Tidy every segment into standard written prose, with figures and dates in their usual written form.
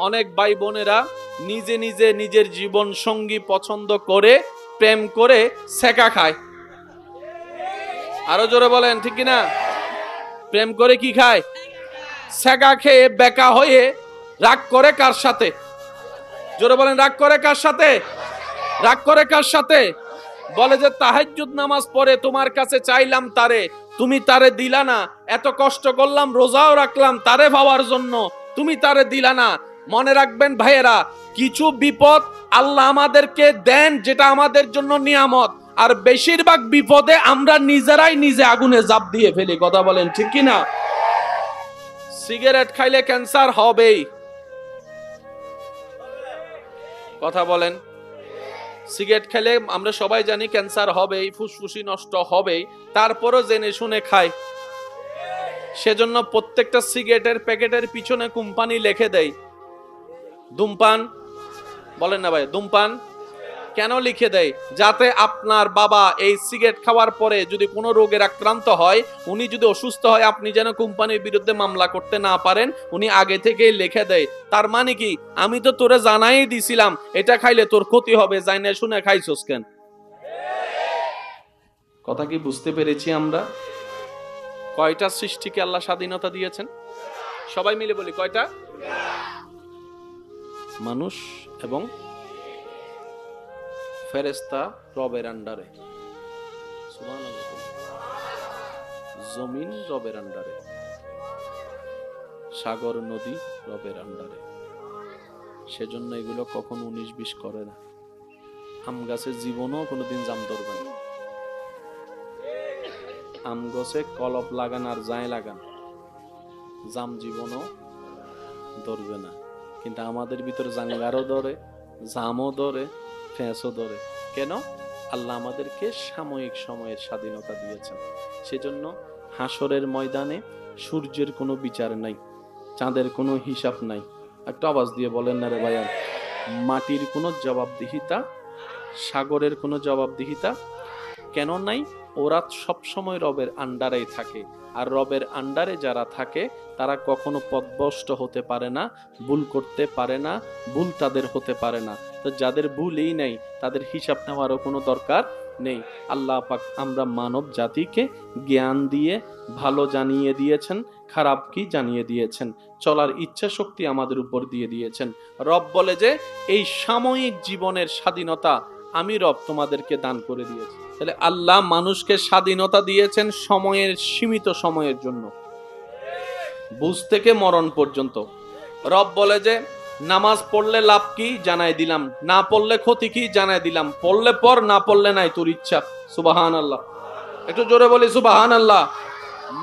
অনেক ভাই বোনেরা নিজে নিজে নিজের জীবন সঙ্গী পছন্দ করে প্রেম করে সেকা খায়। আরো জোরে বলেন ঠিক কিনা? প্রেম করে কি খায়? সেকা খেয়ে বেকা হয়ে রাগ করে কার সাথে? জোরে বলেন, রাগ করে কার সাথে? রাগ করে কার সাথে? বলে যে তাহাজ্জুদ নামাজ পড়ে তোমার কাছে চাইলাম তারে, তুমি তারে দিলা না। এত কষ্ট করলাম, রোজাও রাখলাম তারে পাওয়ার জন্য, তুমি তারে দিলা না। মনে রাখবেন ভাইয়েরা, কিছু বিপদ আল্লাহ আমাদেরকে দেন যেটা আমাদের জন্য নিয়ামত, আর বেশিরভাগ বিপদে আমরা নিজেরাই নিজে আগুনে জাপ দিয়ে ফেলি। কথা বলেন ঠিক কিনা? সিগারেট খাইলে ক্যান্সার হবেই। কথা বলেন। সিগারেট খেলে আমরা সবাই জানি ক্যান্সার হবেই, ফুসফুসি নষ্ট হবেই, তারপরও জেনে শুনে খায়। সেজন্য প্রত্যেকটা সিগারেটের প্যাকেটের পিছনে কোম্পানি লিখে দেয় ধূমপান। বলেন না ভাই, ধূমপান কেন লিখে দেয়? যাতে আপনার বাবা এই সিগারেট খাওয়ার পরে যদি কোনো রোগের আক্রান্ত হয়, উনি যদি অসুস্থ হয়, আপনি যেন কোম্পানির বিরুদ্ধে মামলা করতে না পারেন, উনি আগে থেকেই লিখে দেয়। তার মানে কি, আমি তো তোরে জানাই দিছিলাম এটা খাইলে তোর ক্ষতি হবে, যাই না শুনে খাইছস কেন? কথা কি বুঝতে পেরেছি আমরা? কয়টা সৃষ্টিকে আল্লাহ স্বাধীনতা দিয়েছেন? সবাই মিলে বলি, কয়টা? মানুষ এবং ফেরেশতা রবের আন্ডারে, সুবহানাল্লাহ। জমিন রবের আন্ডারে, সাগর নদী রবের আন্ডারে। সেজন্য এগুলো কখনো 19-20 করে না। আম গাছের জীবনও কোনোদিন জাম ধরবে না। আম গাছে কলপ লাগান আর যায় লাগান, জাম জীবনও ধরবে না। কিন্তু আমাদের ভিতরে জাঙ্গারও ধরে, জামও ধরে, ফেঁসও ধরে। কেন? আল্লাহ আমাদেরকে সাময়িক সময়ের স্বাধীনতা দিয়েছেন। সেজন্য হাসরের ময়দানে সূর্যের কোনো বিচার নাই, চাঁদের কোনো হিসাব নাই। একটু আওয়াজ দিয়ে বলেন না রে ভাইয়া। মাটির কোনো জবাবদিহিতা, সাগরের কোনো জবাবদিহিতা কেন নাই? ওরা সবসময় রবের আন্ডারেই থাকে। আর রবের আন্ডারে যারা থাকে তারা কখনো পথভ্রষ্ট হতে পারে না, ভুল করতে পারে না, ভুল তাদের হতে পারে না। তো যাদের ভুলই নাই তাদের হিসাব নেওয়ারও কোনো দরকার নেই। আল্লাহ পাক আমরা মানব জাতিকে জ্ঞান দিয়ে ভালো জানিয়ে দিয়েছেন, খারাপ কি জানিয়ে দিয়েছেন, চলার ইচ্ছা শক্তি আমাদের উপর দিয়ে দিয়েছেন। রব বলে যে এই সাময়িক জীবনের স্বাধীনতা আমি রব তোমাদেরকে দান করে দিয়েছি। তাহলে আল্লাহ মানুষকে স্বাধীনতা দিয়েছেন সময়ের, সীমিত সময়ের জন্য, বুঝ থেকে মরণ পর্যন্ত। রব বলে যে নামাজ পড়লে লাভ কি জানাই দিলাম, না পড়লে ক্ষতি কি জানাই দিলাম, পড়লে পর, না পড়লে নাই, তোর ইচ্ছা। সুবহানাল্লাহ, একটু জোরে বলি সুবহানাল্লাহ।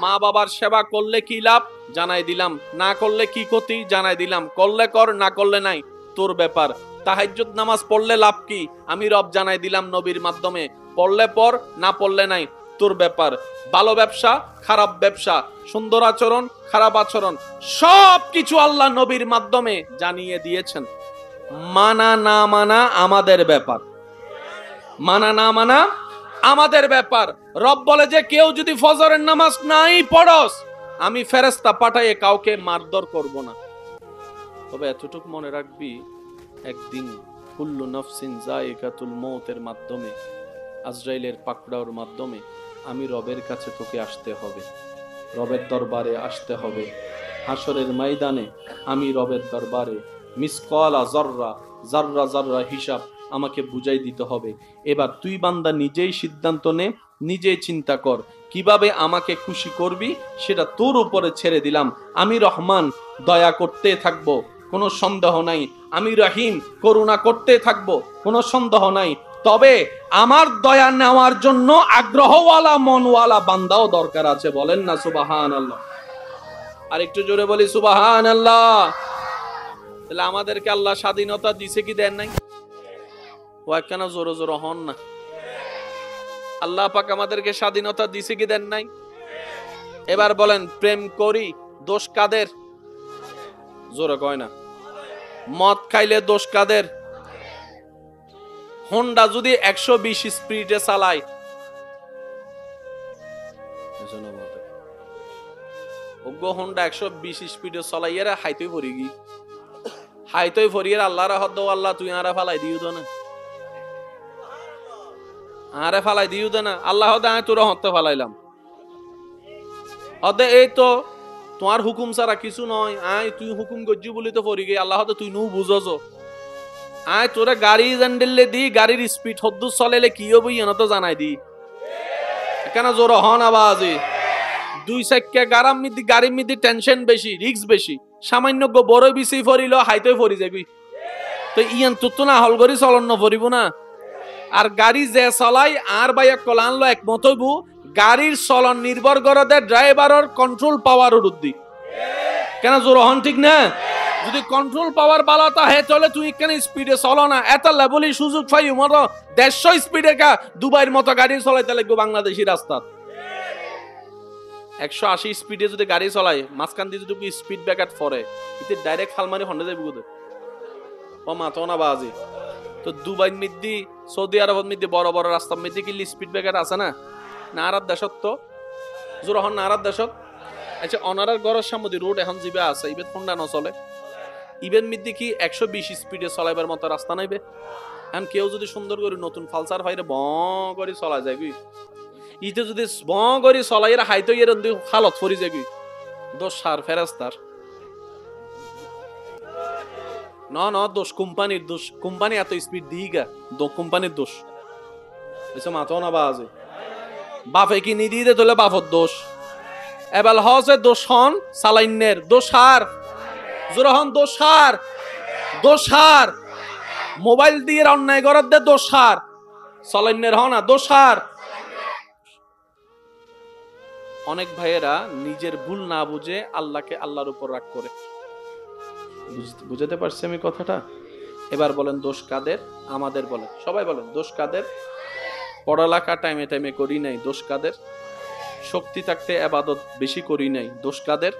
মা বাবার সেবা করলে কি লাভ জানাই দিলাম, না করলে কি ক্ষতি জানাই দিলাম, করলে কর, না করলে নাই, তোর ব্যাপার। তাহাজ্জুদ নামাজ পড়লে লাভ কি আমি রব জানাই দিলাম নবীর মাধ্যমে, পড়লে পর, না পড়লে নাই, তোর ব্যাপার। ভালো ব্যবসা, খারাপ ব্যবসা, সুন্দর আচরণ, খারাপ আচরণ, সব কিছু আল্লাহ নবীর মাধ্যমে জানিয়ে দিয়েছেন। মানা না মানা আমাদের ব্যাপার, মানা না মানা আমাদের ব্যাপার। রব বলে যে কেউ যদি ফজরের নামাজ নাই পড়স, আমি ফেরেশতা পাঠাইয়ে কাউকে মারধর করব না। তবে এতটুকু মনে রাখবি, একদিন কুল্লু নফসিন যায়িকাতুল মউতের মাধ্যমে, আজরাইলের পাকড়াওর মাধ্যমে আমি রবের কাছে তোকে আসতে হবে, রবের দরবারে আসতে হবে। হাসরের ময়দানে আমি রবের দরবারে মিসকালা যাররা, যাররা যাররা হিসাব আমাকে বুঝাই দিতে হবে। এবার তুই বান্দা নিজেই সিদ্ধান্ত নে, নিজেই চিন্তা কর কিভাবে আমাকে খুশি করবি, সেটা তোর উপরে ছেড়ে দিলাম। আমি রহমান, দয়া করতে থাকবো, কোনো সন্দেহ নাই। আমি রহিম, করুণা করতে থাকবো, কোনো সন্দেহ নাই। তবে আমার দয়া নেওয়ার জন্য আগ্রহওয়ালা মনওয়ালা বান্দাও দরকার আছে। বলেন না সুবহানাল্লাহ। আর একটু জোরে বলি সুবহানাল্লাহ। তাহলে আমাদেরকে আল্লাহ স্বাধীনতা দিছে কি দেন নাই? ও একখানা জোরে জোরে হন না। আল্লাহ পাক আমাদেরকে স্বাধীনতা দিছে কি দেন নাই? এবার বলেন, প্রেম করি দোষ কাদের? জোরে কয় না। মদ খাইলে দোষ কাদের? হোন্ডা যদি 120 স্পিডে চালায়, হোন্ডা 120 স্পিডে চালাইয়া হাইতে পড়ি গি, হাইতই ফরিয়ের আল্লাহর হদ্দ আল্লাহ তুই আরে ফালাই দিও তো না, আরে ফালাই দিও তো না, আল্লাহ হদে আমি তোরা হতে ফালাইলাম হদে এই তো তোমার হুকুম ছাড়া কিছু নয়, আয় তুই হুকুম করছি বলি তো ফরি গিয়ে আল্লাহ হদে তুই নু বুঝছ, আয় তোরা গাড়ি জান্ডেললে দি গাড়ির স্পিড হদ্দু চলেলে কি হবো ইয়ে তো জানাই দি কেন জোর হন আবাজে দুই চাক্কা গাড়ির মধ্যে টেনশন বেশি রিস্ক বেশি, সামান্য বড় বেশি ফরিল হাইতে ফরি যাবি তো ইয়ান তো না হল করি চলন ফরিব না। আর গাড়ি যে চলাই আর ভাই কল আনলো একমত হইব গাড়ির চলন নির্ভর করে ড্রাইভারের কন্ট্রোল পাওয়ার উদ্দি কেন জোর হন ঠিক না, যদি কন্ট্রোল পাওয়ার বালাতা হে তাহলে তুই কেন স্পিডে চলো না, এত লেভেলের সুযোগ পাই মত 150 স্পিডে কা দুবাইয়ের মতো গাড়ি চলাইতে লাগবে বাংলাদেশি রাস্তা 180 স্পিডে যদি গাড়ি চলাই মাঝখান দিয়ে যদি স্পিড ব্রেকার পরে এতে ডাইরেক্ট ফালমারি হন্ডে যাবে কোথায় ও মাথা না বাজি তো দুবাই মিদ্দি সৌদি আরব মিদ্দি বড় বড় রাস্তার মধ্যে কি স্পিড ব্রেকার আছে না, না আর দেশত তো জোর হন না আর দেশত। আচ্ছা অনারার গড়ের সামনে রোড এখন জিবে আছে ইবেন ফোনটা না চলে ইভেন মিদ্দি কি 120 স্পিডে চলাইবার মতো রাস্তা নাইবে, এখন কেউ যদি সুন্দর করে নতুন ফালসার ফাইরে ব করে চলা যায় কি ইতে যদি ব করে চলাই হাইতো এর হালত ফরি যায় কি দোষ সার ফেরাস্তার না না দোষ কোম্পানির দোষ, কোম্পানি এত স্পিড দিই গা কোম্পানির দোষ এসে মাথাও না বাজে বাপে কি নিদি দে তোলে বাপর দোষ এবার হসে দোষ হন সালাইনের দোষার জোরহন দোষার দোষার মোবাইল দিয়ে অন্যায় করার দে দোষার সালাইনের হন না দোষার। অনেক ভাইয়েরা নিজের ভুল না বুঝে আল্লাহকে আল্লাহর উপর রাগ করে, বুঝতে পারছি আমি কথাটা। এবার বলেন দোষ কাদের, আমাদের বলেন সবাই বলেন দোষ কাদের, পড়ালেখা টাইমে টাইমে করি নাই দোষ কাদের, শক্তি থাকতে ইবাদত বেশি করি নাই দোষ কাদের,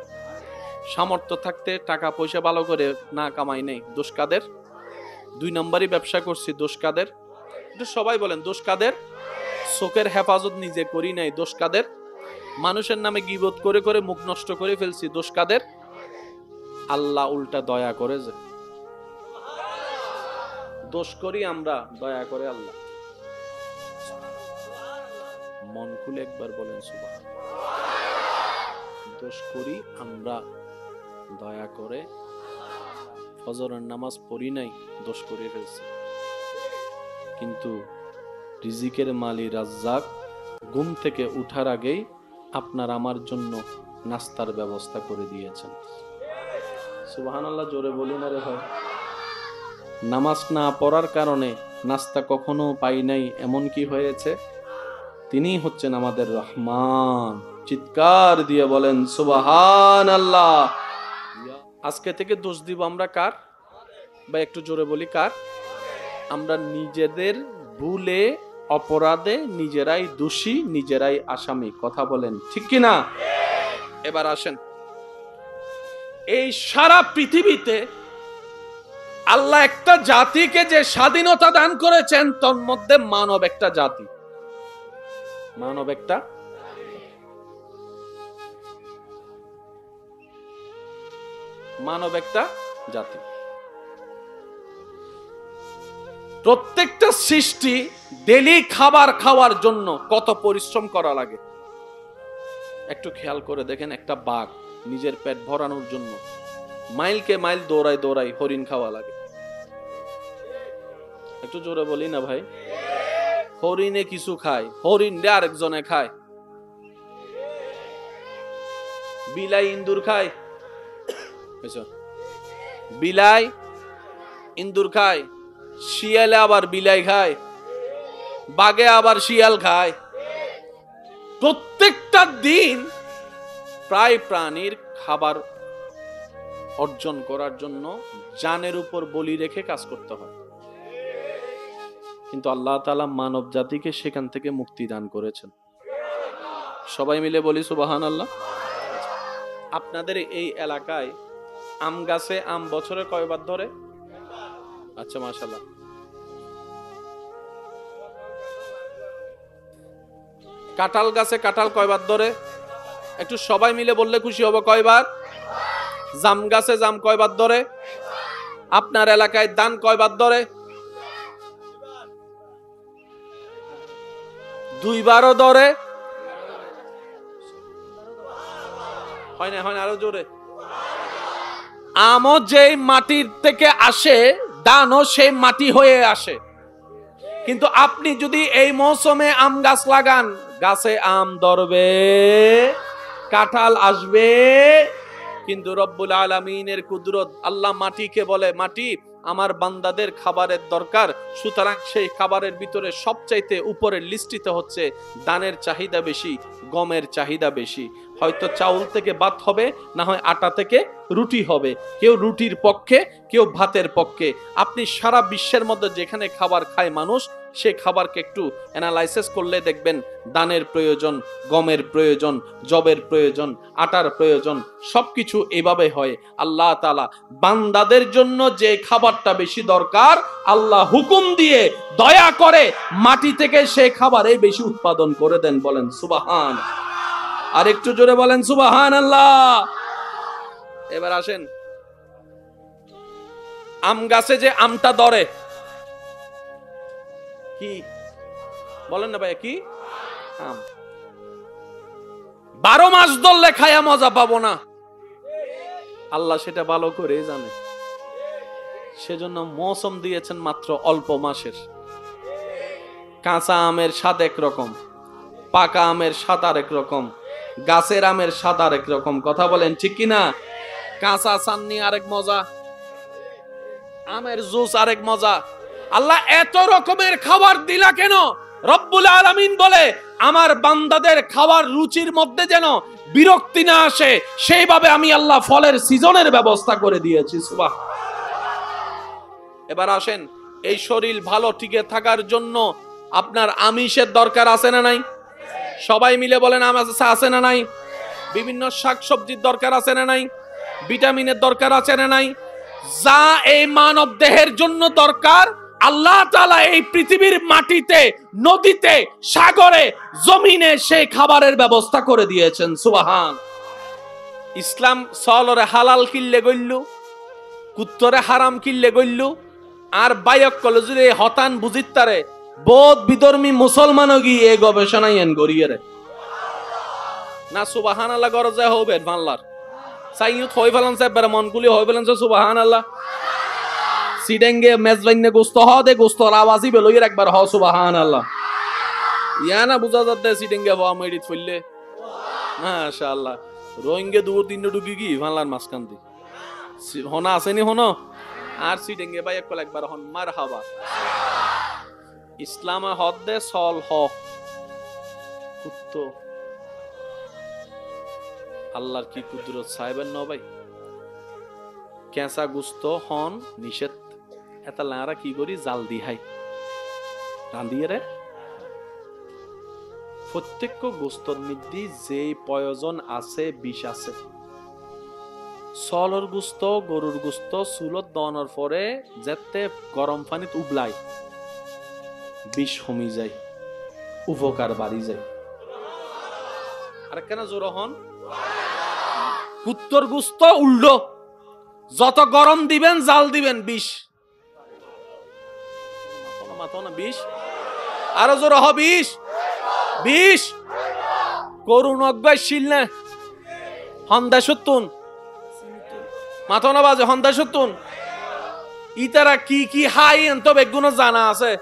সামর্থ্য থাকতে টাকা পয়সা ভালো করে না কামাই নাই দোষ কাদের, 2 নম্বরই ব্যবসা করছি দোষ কাদের, এটা সবাই বলেন দোষ কাদের, চোখের হেফাজত নিজে করি নাই দোষ কাদের, মানুষের নামে গীবত করে করে মুখ নষ্ট করে ফেলছি দোষ কাদের, আল্লাহ উল্টা দয়া করে যে দোষ করি আমরা দয়া করে আল্লাহ। মন খুলে একবার বলেন সুবহানাল্লাহ। দোষ করি আমরা দয়া করে, ফজরের নামাজ পড়ি নাই দোষ করে ফেলছি, কিন্তু রিজিকের মালিক রাজ্জাক ঘুম থেকে উঠার আগেই আপনার আমার জন্য নাস্তার ব্যবস্থা করে দিয়েছেন। সুবহানাল্লাহ জোরে বলুন আরে ভাই। নামাজ না পড়ার কারণে নাস্তা কখনো পাই নাই এমন কি হয়েছে, তিনি হচ্ছেন আমাদের রহমান। চিৎকার দিয়ে বলেন সুবহানাল্লাহ। আজকে থেকে দোষ দিব আমরা কার, বা একটু জোরে বলি কার, আমরা নিজেদের ভুলে অপরাধে নিজেরাই দোষী নিজেরাই আসামি, কথা বলেন ঠিক কিনা। এবার আসেন, এই সারা পৃথিবীতে আল্লাহ একটা জাতিকে যে স্বাধীনতা দান করেছেন তোর মধ্যে মানব একটা জাতি, মানব একটা জাতি। প্রত্যেকটা সৃষ্টি ডেলি খাবার খাওয়ার জন্য কত পরিশ্রম করা লাগে একটু খেয়াল করে দেখেন। একটা বাঘ নিজের পেট ভরানোর জন্য মাইলকে মাইল দৌড়াই দৌড়াই হরিণ খাওয়া লাগে। একটু জোরে বলি না ভাই। হরিণে কিছু খায়, হরিণ রে আরেকজনে খায়। বিলাই ইন্দুর খায়, বিলাই ইন্দুর খায়, শিয়ালে আবার বিলাই খায়, বাঘে আবার শিয়াল খায়। প্রত্যেকটা দিন প্রায় প্রাণীর খাবার অর্জন করার জন্য জানের উপর বলি রেখে কাজ করতে হয়, কিন্তু আল্লাহ তাআলা মানব জাতিকে সেখান থেকে মুক্তি দান করেছেন। সবাই মিলে বলি সুবহানাল্লাহ। আপনাদের এই এলাকায় আম গাছে আম বছরে কয়বার ধরে? আচ্ছা মাশাআল্লাহ। কাঁঠাল গাছে কাঁঠাল কয়বার ধরে? একটু সবাই মিলে বললে খুশি হব। কয়বার? জাম গাছে জাম কয়বার ধরে? আপনার এলাকায় ধান কয়বার ধরে? 2 বারও ধরে? হয় না, আরো জোরে। আমও যেই মাটির থেকে আসে, ধানও সেই মাটি হয়ে আসে। কিন্তু আপনি যদি এই মৌসুমে আম গাছ লাগান, গাছে আম ধরবে, কাঁঠাল আসবে, কিন্তু রব্বুল আলামিনের কুদরত, আল্লাহ মাটিকে বলে, মাটি আমার বান্দাদের খাবারের দরকার, সুতরাং সেই খাবারের ভিতরে সবচাইতে উপরের লিস্টিতে হচ্ছে ধানের চাহিদা বেশি, গমের চাহিদা বেশি। হয়তো চাউল থেকে ভাত হবে, না হয় আটা থেকে রুটি হবে। কেউ রুটির পক্ষে, কেউ ভাতের পক্ষে। আপনি সারা বিশ্বের মধ্যে যেখানে খাবার খায় মানুষ, সেই খাবারকে একটু অ্যানালাইসিস করলে দেখবেন ধানের প্রয়োজন, গমের প্রয়োজন, জবের প্রয়োজন, আটার প্রয়োজন, সবকিছু এভাবে হয়। আল্লাহ তাআলা বান্দাদের জন্য যে খাবারটা বেশি দরকার, আল্লাহ হুকুম দিয়ে দয়া করে মাটি থেকে সেই খাবারই বেশি উৎপাদন করে দেন। বলেন সুবহান। আর একটু জোরে বলেন সুবহানাল্লাহ। এবার আসেন, আম গাছে যে আমটা ধরে কি বলেন না ভাই, কি আম? 12 মাস ধরলে খায়া মজা পাবো না, আল্লাহ সেটা ভালো করে জানে। সেজন্য মৌসুম দিয়েছেন মাত্র অল্প মাসের। কাঁচা আমের স্বাদ একরকম, পাকা আমের স্বাদ আরেক রকম, গাছের আমের স্বাদ আরেক রকম। কথা বলেন ঠিক কিনা? কাঁচা চাননি আরেক মজা, আমের জুস আরেক মজা। আল্লাহ এত রকমের খাবার দিলা কেন? রব্বুল আলামিন বলে, আমার বান্দাদের খাবার রুচির মধ্যে যেন বিরক্তি না আসে, সেইভাবে আমি আল্লাহ ফলের সিজনের ব্যবস্থা করে দিয়েছি। সুবহান। এবার আসেন, এই শরীর ভালো টিকে থাকার জন্য আপনার আমিষের দরকার আছে না নাই? সবাই মিলে বলেন আছে না নাই? বিভিন্ন শাকসবজির দরকার আছে না নাই? ভিটামিনের দরকার আছে না নাই? যা এই মানব দেহের জন্য দরকার, আল্লাহ তাআলা এই পৃথিবীর মাটিতে, নদীতে, সাগরে, জমিনে সেই খাবারের ব্যবস্থা করে দিয়েছেন। সুবহান। ইসলাম সলরে হালাল কিল্লে গইল্লু, কুত্তরে হারাম কিল্লে গইল্লু, আর বায়ক কলেজে হতান বুঝিতারে বোধ বিধর্মী মুসলমানও গিয়ে এই গবেষণায় এন গড়িয়ে রে না। সুবহানাল্লাহ গরজে হবে বাংলার সাইয়ুত হই ফেলান সাহেব মনগুলি হই ফেলান সুবহানাল্লাহ। সিডেঙ্গে মেজবাইনে গোস্ত হ দে, গোস্তর আওয়াজই বেলইর একবার হ সুবহানাল্লাহ। ইয়া না বুঝা যাচ্ছে সিডেঙ্গে হওয়া মেডিত ফইলে মাশাআল্লাহ। রোহিঙ্গে দূর দিন ঢুকি কি বাংলার মাঝখান দি হনা আসেনি হনো, আর সিডেঙ্গে ভাই একবার হন মারহাবা। ইসলামে হদ দে সল হ কুত্তো। আল্লাহর কি কুদরত সাহেবের ন ভাই। কেঁচা গুস্ত হন নিষেধ, এটা লারা কি করি জাল দি হাই রান্ধিয়ে রে। প্রত্যেক গোস্তর মধ্যে যে প্রয়োজন আছে বিষ আছে। সলর গুস্ত, গরুর গুস্ত চুলত দনার পরে যেতে গরম পানিত উবলাই বিষ কমি যায়, উপকার বাড়ি যায়। আর কেন জোর হন? কুত্তর গুস্ত উল্টো, যত গরম দিবেন জাল দিবেন বিষ, বিষ আরো জোর হ বিষ, বিষ করুন অজ্ঞায় শিল না হন্দা সত্তুন মাথা না বাজে হন্দা সত্তুন। ইতারা কি কি হাই এত বেগুনো জানা আছে।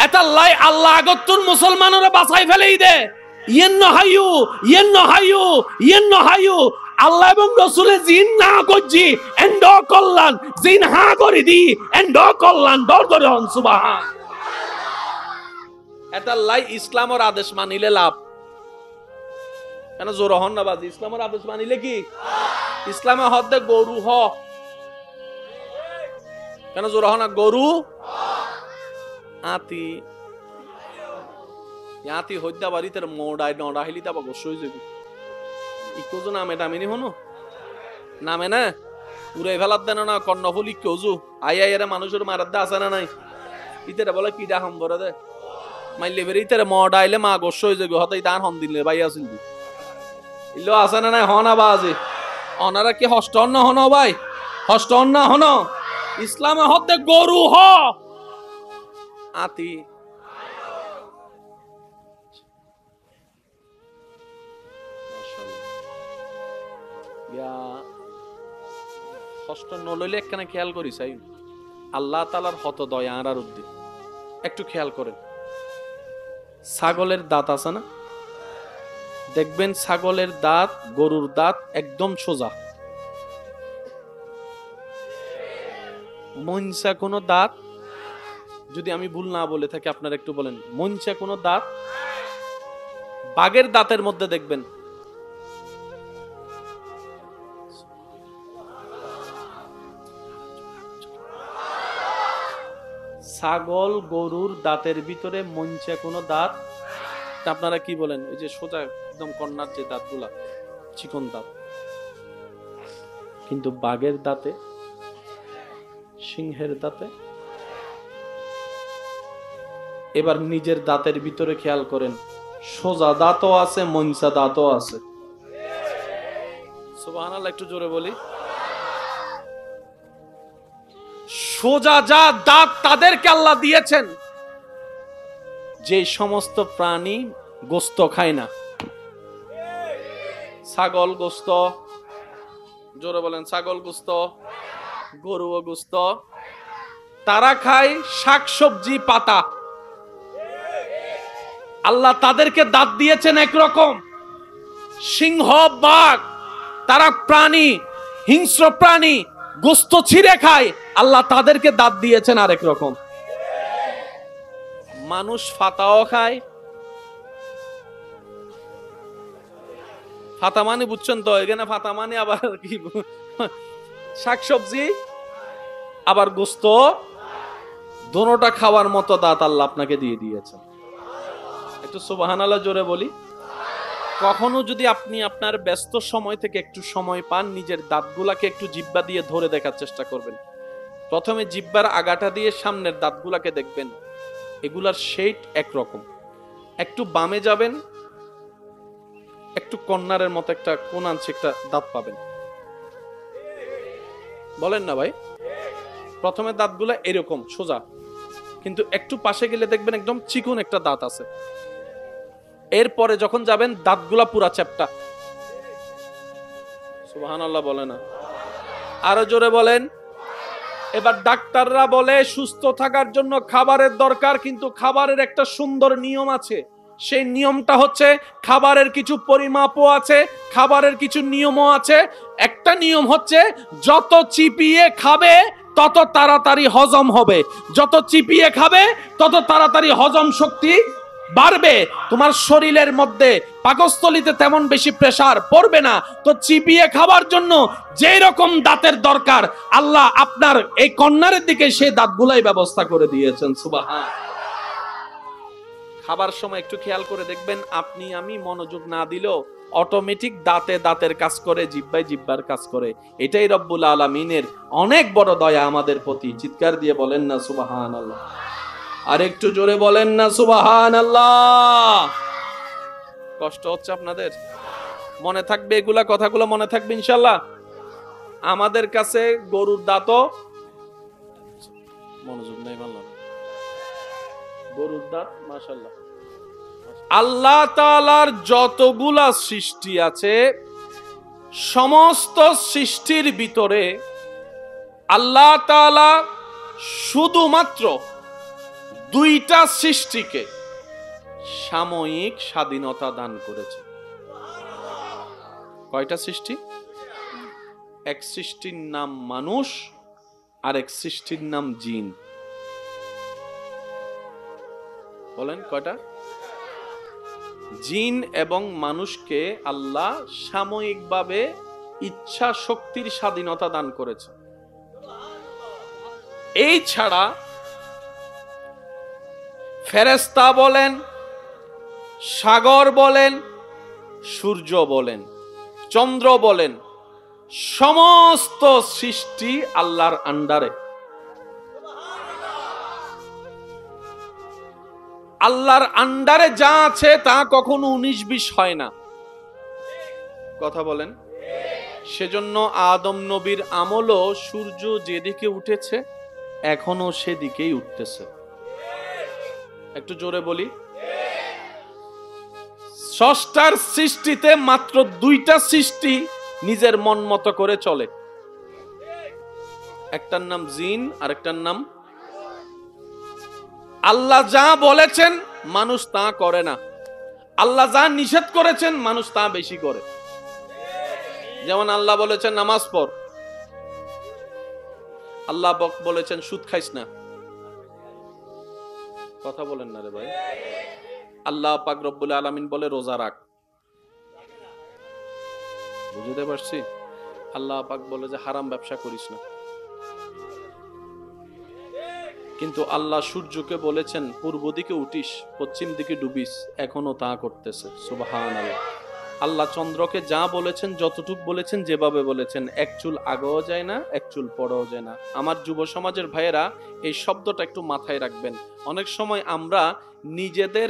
এতাল্লাই আল্লাহ আগতুন মুসলমানরা বাঁচাই ফেলেই দে। ইয়েন্ন হাইয়ু, ইয়েন্ন হাইয়ু, ইয়েন্ন হাইয়ু। আল্লাহ এবং রাসূলের জিন না করজি এন্ড কল্যাণ, জিন হা করে দি এন্ড কল্যাণ দর দরে হন সুবহান। এতাল্লাই ইসলামের আদেশ মানিলে লাভ। কেন জোর হন না বাজি? ইসলামের আদেশ মানিলে কি? ইসলামে হদ্দে গরু হ, কেন জোর হ না? গরু আতি ইয়াতি হইদা বাড়িতে মোড়াই নড়া হিলি তাবা গোস হয়ে যাবি। ইকোজু নামে টামিনি হনো নামে না উড়াই ফেলার দেন না কর্ণফুল ইকোজু আই আই এরা মানুষের মারার আছে না নাই? ইতেরা বলে কিডা হম বড় দে মাইলে বেরি ইতেরা মোড়াইলে মা গোস হয়ে যাবি। হতাই দান হন দিলে ভাই আসিল ইলো আছে না নাই? হন আবা আজি অনারা কি হস্ট ন হন ভাই? ষষ্ঠ অন্না হন ইসলামে হতে গরু হ আতি ষষ্ঠ নলইলে একখানে খেয়াল করি চাই আল্লাহ তাআলার হত দয়া আর উদ্দি একটু খেয়াল করেন ছাগলের দাঁত আছে না দেখবেন ছাগলের দাঁত গরুর দাঁত একদম সোজা মনসা কোনো দাঁত যদি আমি ভুল না বলে থাকি আপনারা একটু বলেন মনসা কোনো দাঁত বাঘের দাঁতের মধ্যে দেখবেন ছাগল গরুর দাঁতের ভিতরে মনসা কোনো দাঁত আপনারা কি বলেন ওই যে সোজা একদম কর্নার যে দাঁতগুলা চিকন দাঁত কিন্তু বাঘের দাঁতে সিংহের দাঁতে এবার নিজের দাঁতের ভিতরে খেয়াল করেন সোজা দাঁতও আছে মনসা দাঁতও আছে সুবহানাল্লাহ একটু জোরে বলি সোজা যা দাঁত তাদেরকে আল্লাহ দিয়েছেন যে সমস্ত প্রাণী গোস্ত খায় না ছাগল গোস্ত জোরে বলেন ছাগল গোস্ত গরু গোস্ত তারা খায় শাকসবজি পাতা আল্লাহ তাদেরকে দাঁত দিয়েছেন একরকম সিংহ বাঘ তারা প্রাণী হিংস্র প্রাণী গোস্ত ছিঁড়ে খায় আল্লাহ তাদেরকে দাঁত দিয়েছেন আরেক রকম মানুষ ফাতাও খায় ফাতা মানে বুঝছেন তো এখানে ফাতা মানে আবার কি শাকসবজি আবার গোস্ত দোনোটা খাওয়ার মতো দাঁত আল্লাহ আপনাকে দিয়ে দিয়েছেন একটু সুবহানাল্লাহ জোরে বলি কখনো যদি আপনি আপনার ব্যস্ত সময় থেকে একটু সময় পান নিজের দাঁতগুলাকে একটু জিহ্বা দিয়ে ধরে দেখার চেষ্টা করবেন প্রথমে জিহ্বার আগাটা দিয়ে সামনের দাঁতগুলাকে দেখবেন এগুলার শেড একরকম একটু বামে যাবেন একটু কর্নারের মতো একটা কোনাঞ্চে একটা দাঁত পাবেন বলেন না ভাই প্রথমে দাঁতগুলা এরকম সোজা কিন্তু একটু পাশে গেলে দেখবেন একদম চিকন একটা দাঁত আছে এরপরে যখন যাবেন দাঁতগুলা পুরা চ্যাপ্টা সুবহানাল্লাহ বলে না আরো জোরে বলেন এবার ডাক্তাররা বলে সুস্থ থাকার জন্য খাবারের দরকার কিন্তু খাবারের একটা সুন্দর নিয়ম আছে সেই নিয়মটা হচ্ছে খাবারের কিছু পরিমাপও আছে খাবারের কিছু নিয়মও আছে একটা নিয়ম হচ্ছে যত চিপিয়ে খাবে তত তাড়াতাড়ি হজম হবে যত চিপিয়ে খাবে তত তাড়াতাড়ি হজম শক্তি বাড়বে তোমার শরীরের মধ্যে পাকস্থলীতে তেমন বেশি প্রেসার পড়বে না তো চিপিয়ে খাবার জন্য যেই রকম দাঁতের দরকার আল্লাহ আপনার এই কর্নারের দিকে সেই দাঁতগুলাই ব্যবস্থা করে দিয়েছেন সুবহান খাবার সময় একটু খেয়াল করে দেখবেন আপনি আমি মনোযোগ না দিলেও অটোমেটিক দাঁতে দাঁতের কাজ করে জিহ্বায় জিহ্বার কাজ করে এটাই রব্বুল আলামিনের অনেক বড় দয়া আমাদের প্রতি চিৎকার দিয়ে বলেন না সুবহানাল্লাহ আর একটু জোরে বলেন না সুবহানাল্লাহ কষ্ট হচ্ছে আপনাদের মনে থাকবে এগুলা কথাগুলো মনে থাকবে ইনশাআল্লাহ আমাদের কাছে গরুর দাঁতও মনোযোগ নাই বললাম গরুর দাঁত মাশাআল্লাহ আল্লাহ তাআলার যতগুলা সৃষ্টি আছে সমস্ত সৃষ্টির ভিতরে আল্লাহ তাআলা শুধুমাত্র দুইটা সৃষ্টিকে সাময়িক স্বাধীনতা দান করেছে কয়টা সৃষ্টি এক সৃষ্টির নাম মানুষ আর এক সৃষ্টির নাম জিন বলেন কয়টা জিন এবং মানুষকে আল্লাহ সাময়িকভাবে ইচ্ছা শক্তির স্বাধীনতা দান করেছে এই ছাড়া ফেরেশতা বলেন সাগর বলেন সূর্য বলেন চন্দ্র বলেন সমস্ত সৃষ্টি আল্লাহর আন্ডারে আল্লাহর আন্ডারে যা আছে তা কখনো 19-20 হয় না কথা বলেন সেজন্য আদম নবীর আমলও সূর্য যেদিকে উঠেছে এখনো সেদিকেই উঠতেছে। একটু জোরে বলি, স্রষ্টার সৃষ্টিতে মাত্র দুইটা সৃষ্টি নিজের মন মতো করে চলে, একটার নাম জিন আর একটার নাম। আল্লাহ যা বলেছেন মানুষ তা করে না, আল্লাহ যা নিষেধ করেছেন মানুষ তা বেশি করে। যেমন আল্লাহ বলেছেন নামাজ পড়, আল্লাহ বলেছেন সুদ খাইস না। কথা বলেন না রে ভাই। আল্লাহ পাক রব্বুল আলামিন বলে রোজা রাখ, বুঝতে পারছি? আল্লাহ পাক বলে যে হারাম ব্যবসা করিস না। কিন্তু আল্লাহ সূর্যকে বলেছেন পূর্ব দিকে উঠিস, পশ্চিম দিকে ডুবিস, এখনো তা করতেছে। সুবহানাল্লাহ। আল্লাহ চন্দ্রকে যা বলেছেন, যতটুক বলেছেন, যেভাবে বলেছেন, এক চুল আগেও যায় না, এক চুল পরেও যায় না। আমার যুব সমাজের ভাইয়েরা এই শব্দটা একটু মাথায় রাখবেন। অনেক সময় আমরা নিজেদের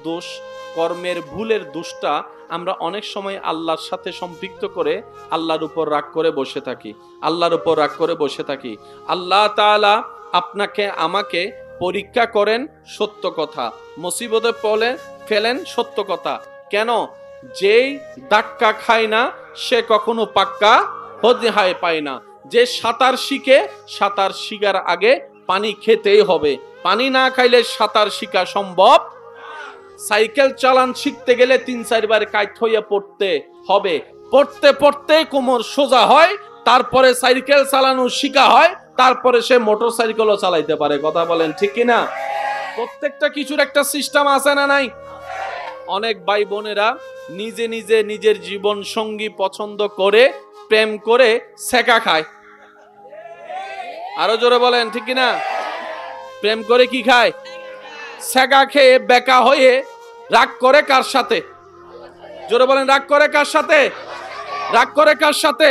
দোষ, কর্মের ভুলের দোষটা আমরা অনেক সময় আল্লাহর সাথে সম্পৃক্ত করে আল্লাহর উপর রাগ করে বসে থাকি, আল্লাহর উপর রাগ করে বসে থাকি। আল্লাহ তাআলা আপনাকে আমাকে পরীক্ষা করেন সত্য কথা, মুসিবতে ফেলেন সত্য কথা। কেন? যেই ধাক্কা খায় না সে কখনো পাক্কা হদিহায় পায় না। যে সাঁতার শিখে, সাঁতার শিখার আগে পানি খেতেই হবে, পানি না খাইলে সাঁতার শিখা সম্ভব। সাইকেল চালান শিখতে গেলে 3-4 বার কাইট হইয়া পড়তে হবে, পড়তে পড়তে কোমর সোজা হয়, তারপরে সাইকেল চালানো শিখা হয়, তারপরে সে মোটর সাইকেলও চালাইতে পারে। কথা বলেন ঠিক কিনা? প্রত্যেকটা কিছুর একটা সিস্টেম আছে না নাই? অনেক ভাই বোনেরা নিজে নিজে নিজের জীবন সঙ্গী পছন্দ করে, প্রেম করে সেকা খায়। আরো জোরে বলেন ঠিক কিনা? প্রেম করে কি খায়? সেকা খেয়ে বেকা হয়ে রাগ করে কার সাথে? জোরে বলেন, রাগ করে কার সাথে? রাগ করে কার সাথে?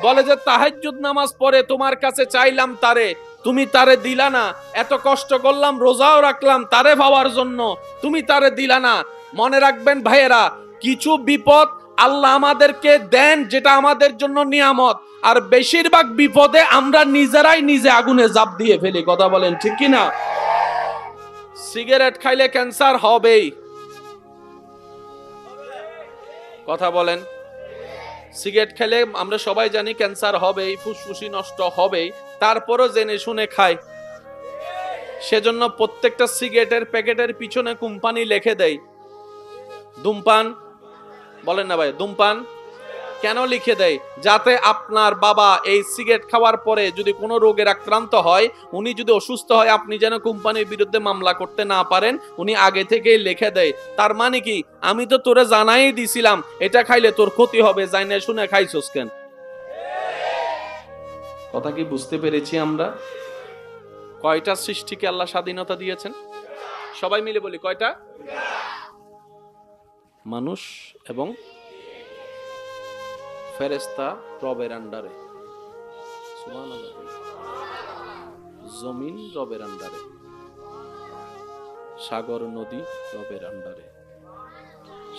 বলে যে তাহাজ্জুদ নামাজ পড়ে তোমার কাছে চাইলাম তারে, তুমি তারে দিলা না, এত কষ্ট করলাম রোজাও রাখলাম তারে পাওয়ার জন্য, তুমি তারে দিলা না। মনে রাখবেন ভাইয়েরা, কিছু বিপদ আল্লাহ আমাদেরকে দেন যেটা আমাদের জন্য নিয়ামত, আর বেশিরভাগ বিপদে আমরা নিজেরাই নিজে আগুনে ঝাঁপ দিয়ে ফেলি। কথা বলেন ঠিক কিনা? সিগারেট খাইলে ক্যান্সার হবেই। কথা বলেন। সিগারেট খেলে আমরা সবাই জানি ক্যান্সার হবেই, ফুসফুসি নষ্ট হবেই, তারপরও জেনে শুনে খায়। সেজন্য প্রত্যেকটা সিগারেটের প্যাকেটের পিছনে কোম্পানি লিখে দেয় ধূমপান। বলেন না ভাই, ধূমপান কেন লিখে দেয়? যাতে আপনার বাবা এই সিগারেট খাওয়ার পরে যদি কোনো রোগের আক্রান্ত হয়, উনি যদি অসুস্থ হয়, আপনি যেন কোম্পানির বিরুদ্ধে মামলা করতে না পারেন, উনি আগে থেকেই লিখে দেয়। তার মানে কি? আমি তো তোরে জানাই দিছিলাম এটা খাইলে তোর ক্ষতি হবে, জানি না শুনে খাইছস কেন? কথা কি বুঝতে পেরেছি আমরা? কয়টা সৃষ্টিকে আল্লাহ স্বাধীনতা দিয়েছেন? সবাই মিলে বলি কয়টা? মানুষ এবং ফেরেশতা রবের আন্ডারে, সুবহানাল্লাহ। জমিন রবের আন্ডারে, সাগর নদী রবের আন্ডারে।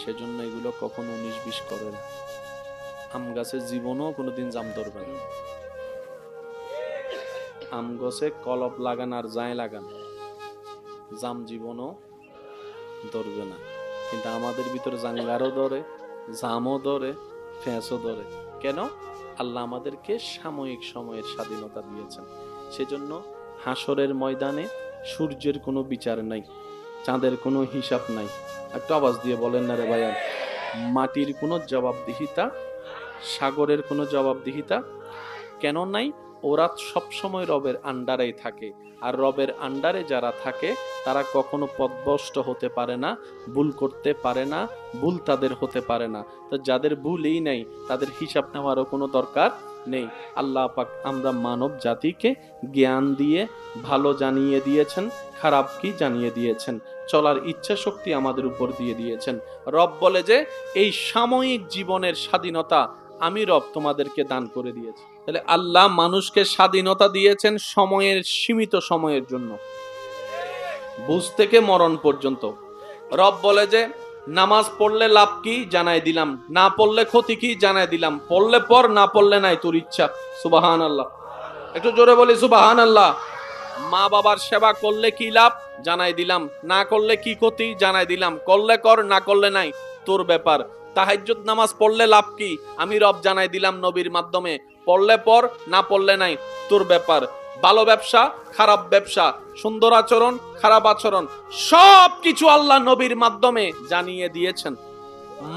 সেজন্য এগুলো কখনো 19-20 করে না। আম গাছের জীবনও কোনোদিন জাম ধরবে না। আম গাছে কলপ লাগান আর জায় লাগান, জাম জীবনও ধরবে না। কিন্তু আমাদের ভিতরে জাঙ্গারও ধরে, জামও ধরে, ফেঁসও ধরে। কেন? আল্লাহ আমাদেরকে সাময়িক সময়ের স্বাধীনতা দিয়েছেন। সেজন্য হাসরের ময়দানে সূর্যের কোনো বিচার নাই, চাঁদের কোনো হিসাব নাই। একটু আওয়াজ দিয়ে বলেন না রে ভাইয়া। মাটির কোনো জবাবদিহিতা, সাগরের কোনো জবাবদিহিতা কেন নাই? ওরা সবসময় রবের আন্ডারেই থাকে, আর রবের আন্ডারে যারা থাকে তারা কখনো পথভ্রষ্ট হতে পারে না, ভুল করতে পারে না, ভুল তাদের হতে পারে না। তো যাদের ভুলই নেই তাদের হিসাব নেওয়ারও কোনো দরকার নেই। আল্লাহ পাক আমরা মানব জাতিকে জ্ঞান দিয়ে ভালো জানিয়ে দিয়েছেন, খারাপ কি জানিয়ে দিয়েছেন, চলার ইচ্ছা শক্তি আমাদের উপর দিয়ে দিয়েছেন। রব বলে যে এই সাময়িক জীবনের স্বাধীনতা আমি রব তোমাদেরকে দান করে দিয়েছি। তাহলে আল্লাহ মানুষকে স্বাধীনতা দিয়েছেন সময়ের, সীমিত সময়ের জন্য, বুঝ থেকে মরণ পর্যন্ত। রব বলে যে নামাজ পড়লে লাভ কি জানাই দিলাম, না পড়লে ক্ষতি কি জানাই দিলাম। পড়লে পর, না পড়লে নাই, তোর ইচ্ছা। সুবহানাল্লাহ, একটু জোরে বলি সুবহানাল্লাহ। মা বাবার সেবা করলে কি লাভ জানাই দিলাম, না করলে কি ক্ষতি জানাই দিলাম। করলে কর, না করলে নাই, তোর ব্যাপার। তাহাজ্জুদ নামাজ পড়লে লাভ কি আমি রব জানাই দিলাম নবীর মাধ্যমে। পড়লে পর, না পড়লে নাই, তোর ব্যাপার। ভালো ব্যবসা, খারাপ ব্যবসা, সুন্দর আচরণ, খারাপ আচরণ, সব কিছু আল্লাহ নবীর মাধ্যমে জানিয়ে দিয়েছেন।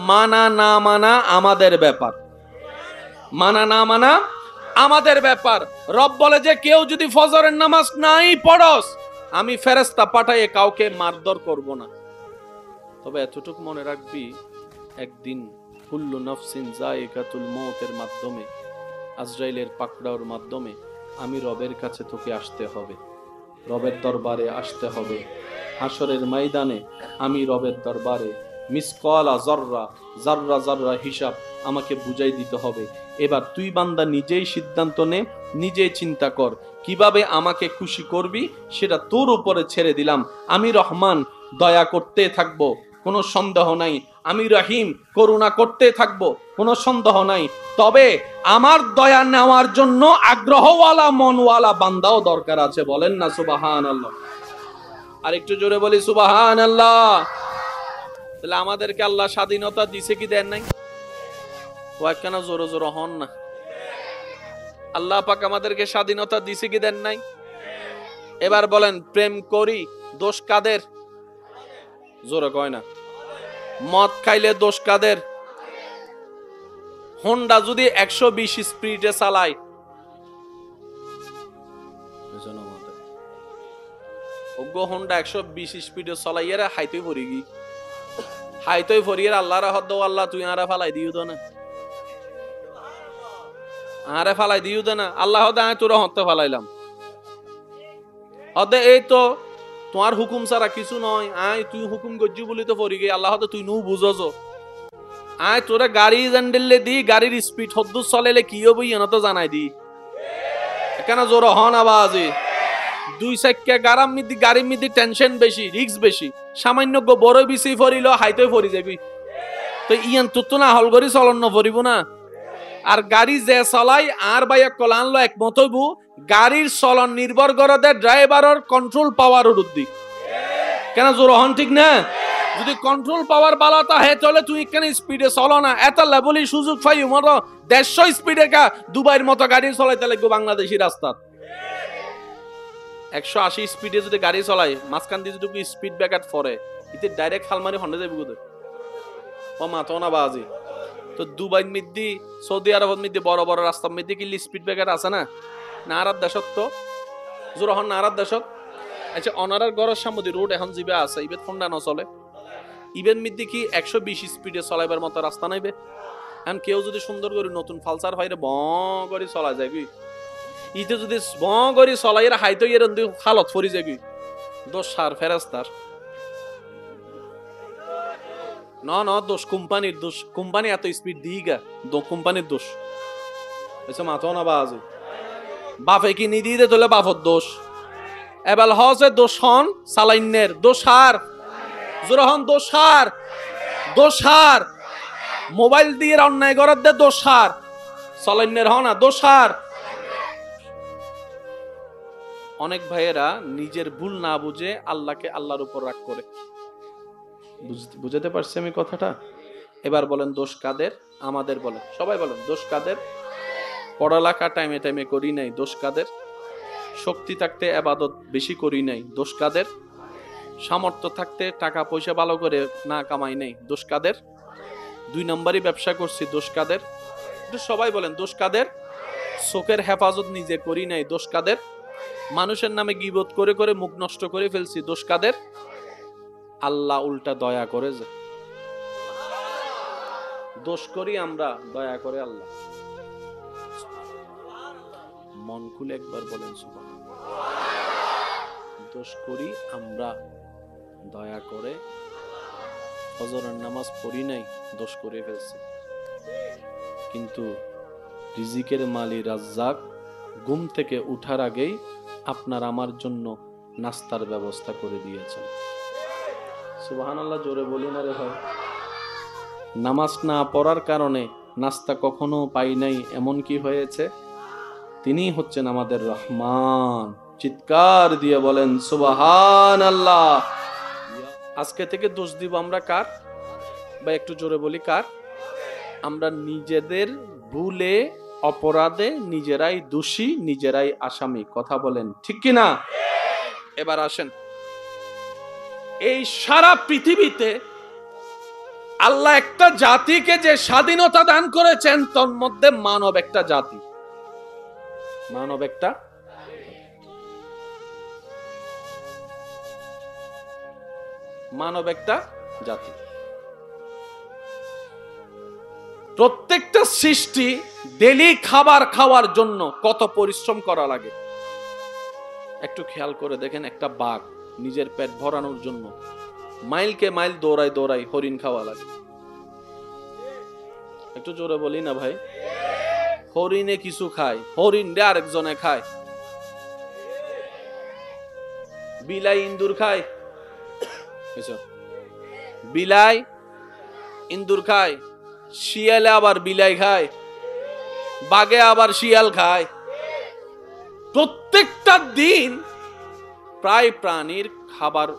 মানা না মানা আমাদের ব্যাপার, মানা না মানা আমাদের ব্যাপার। রব বলে যে কেউ যদি ফজরের নামাজ নাই পড়স, আমি ফেরেশতা পাঠাইয়ে কাউকে মারধর করব না। তবে এতটুকু মনে রাখবি, একদিন কুল্লু নাফসিন যায়িকাতুল মউতের মাধ্যমে, আজরাইলের পাকড়াওর মাধ্যমে আমি রবের কাছে তোকে আসতে হবে, রবের দরবারে আসতে হবে। হাসরের ময়দানে আমি রবের দরবারে মিসকালা যাররা, যাররা যাররা হিসাব আমাকে বুঝাই দিতে হবে। এবার তুই বান্দা নিজেই সিদ্ধান্ত নে, নিজেই চিন্তা কর কিভাবে আমাকে খুশি করবি, সেটা তোর উপরে ছেড়ে দিলাম। আমি রহমান, দয়া করতে থাকবো, কোনো সন্দেহ নাই। আমি রহিম, করুণা করতে থাকবো, কোনো সন্দেহ নাই। তবে আমার দয়া নেওয়ার জন্য আগ্রহওয়ালা মনওয়ালা বান্দাও দরকার আছে। বলেন না সুবহানাল্লাহ। আর একটু জোরে বলি সুবহানাল্লাহ। তাহলে আমাদেরকে আল্লাহ স্বাধীনতা দিছে কি দেন নাই? কেন জোরে জোরে হন না? আল্লাহ পাক আমাদেরকে স্বাধীনতা দিছে কি দেন নাই? এবার বলেন, প্রেম করি দোষ কাদের? জোরে কয় না। মদ খাইলে দোষ কাদের? হোন্ডা যদি 120 স্পিডে চালায়, হোন্ডা 120 স্পিডে চলাইয়ারে হাইতই ভরি গি, হাইতই ভরিয়ে আল্লাহ হদ্দ, আল্লাহ তুই আরে ফালাই দিও তো না, আরে ফালাই দিও তো না। আল্লাহ হদে আমি তোরা হতে ফালাইলাম, হদে এই তো তোমার হুকুম ছাড়া কিছু নয়, আয় তুই হুকুম গজ্জু বলি তো ফরি গে। আল্লাহ হদে তুই নু বুঝছ, আয় তোরা গাড়ি জান্ডেলে দি, গাড়ির স্পিড হদ্দু চলেলে কি হবো ইয়ে তো জানাই দি। কেন জোর হন আবাজি? দুই চাক্কা গাড়ার মধ্যে, গাড়ির মধ্যে টেনশন বেশি, রিস্ক বেশি। সামান্য বড় বেশি ফরিল হাইতে ফরি যাবি, তো ইয়ান তো না হল করি চলন ফরিব না। আর গাড়ি যে চলাই আর বাইক কলা আনলো একমত হইব, গাড়ির চলন নির্ভর করে ড্রাইভারের কন্ট্রোল পাওয়ার উদ্দি। কেন জোর হন ঠিক না? যদি কন্ট্রোল পাওয়ার বালাতা হে চলে তুই কেন স্পিডে চলো না? এত লেভেলই সুযোগ পাই মতো 150 স্পিডে কা দুবাইয়ের মতো গাড়ি চলাইতে লাগবে বাংলাদেশি রাস্তা। 180 স্পিডে যদি গাড়ি চলাই, মাঝখান দিয়ে যদি স্পিড ব্রেকার পরে, এতে ডাইরেক্ট খালমারি হন্ডে যাবে কোথায়? ও মাথো না বাজি। তো দুবাই মিদ্দি, সৌদি আরব মিদ্দি, বড় বড় রাস্তার মধ্যে কি স্পিড ব্রেকার আছে না? নারার দেশত তো জোর হন, নারার দেশত। আচ্ছা, অনারার গড়ের সামনে রোড এখন জিবে আছে, ইবেদ ফোনটা নচলে, ইভেন মিদ্দি কি 120 স্পিডে চলাইবার মতো রাস্তা নাইবে? এখন কেউ যদি সুন্দর করে নতুন ফালসার হয় ব করে চলা যায় কি, ইতে যদি ব করে চলাই হাইতো এর হালত ফরি যায় কি, দোষ সার ফেরাস্তার না, না দোষ কোম্পানির দোষ। কোম্পানি এত স্পিড দিই গা, কোম্পানির দোষ। এসব মাথা না বাজে, বাপে কি নি দিয়ে তোলে বাপর দোষ। এবার হসে দোষ হন সালাইনের দোষার, জোরহন দোষার, দোষার মোবাইল দিয়ে অন্যায় করার দে দোষার, সালাইনের হন না দোষার। অনেক ভাইয়েরা নিজের ভুল না বুঝে আল্লাহকে আল্লাহর উপর রাগ করে। বুঝাতে পারছি আমি কথাটা? এবার বলেন দোষ কাদের? আমাদের। বলেন সবাই, বলেন দোষ কাদের? পড়ালেখা টাইমে টাইমে করি নাই, দোষ কাদের? শক্তি থাকতে ইবাদত বেশি করি নাই, দোষ কাদের? সামর্থ্য থাকতে টাকা পয়সা ভালো করে না কামাই নাই, দোষ কাদের? 2 নম্বরই ব্যবসা করছি, দোষ কাদের? একটু সবাই বলেন দোষ কাদের? চোখের হেফাজত নিজে করি নাই, দোষ কাদের? মানুষের নামে গীবত করে করে মুখ নষ্ট করে ফেলছি, দোষ কাদের? আল্লাহ উল্টা দয়া করে যে দোষ করি আমরা, দয়া করে আল্লাহ। মন খুলে একবার বলেন সুবহানাল্লাহ। দোষ করি আমরা, দয়া করে ফজরের নামাজ পড়ি নাই, দোষ করে ফেলছি। কিন্তু রিজিকের মালিক রাজ্জাক ঘুম থেকে উঠার আগেই আপনার আমার জন্য নাস্তার ব্যবস্থা করে দিয়েছেন। সুবহানাল্লাহ, জোরে বলি না রে ভাই। নামাজ না পড়ার কারণে নাস্তা কখনো পাই নাই, এমন কি হয়েছে? তিনি হচ্ছেন আমাদের রহমান। চিৎকার দিয়ে বলেন সুবহানাল্লাহ। আজকে থেকে দোষ দিব আমরা কার? বা একটু জোরে বলি কার? আমরা নিজেদের ভুলে অপরাধে নিজেরাই দোষী, নিজেরাই আসামি। কথা বলেন ঠিক কি না? এবার আসেন, এই সারা পৃথিবীতে আল্লাহ একটা জাতিকে যে স্বাধীনতা দান করেছেন, তোর মধ্যে মানব একটা জাতি, মানব একটা জাতি। প্রত্যেকটা সৃষ্টি ডেলি খাবার খাওয়ার জন্য কত পরিশ্রম করা লাগে একটু খেয়াল করে দেখেন। একটা বাঘ নিজের পেট ভরানোর জন্য মাইলকে মাইল দৌড়াই হরিণ খাওয়া লাগে। একটু জোরে বলি না ভাই? হরিণে কিছু খায়, হরিণ রে আরেকজনে খায়। বিলাই ইন্দুর খায়, বিলাই ইন্দুর খায়, শিয়ালে আবার বিলাই খায়, বাঘে আবার শিয়াল খায়। প্রত্যেকটা দিন প্রায় প্রাণীর খাবার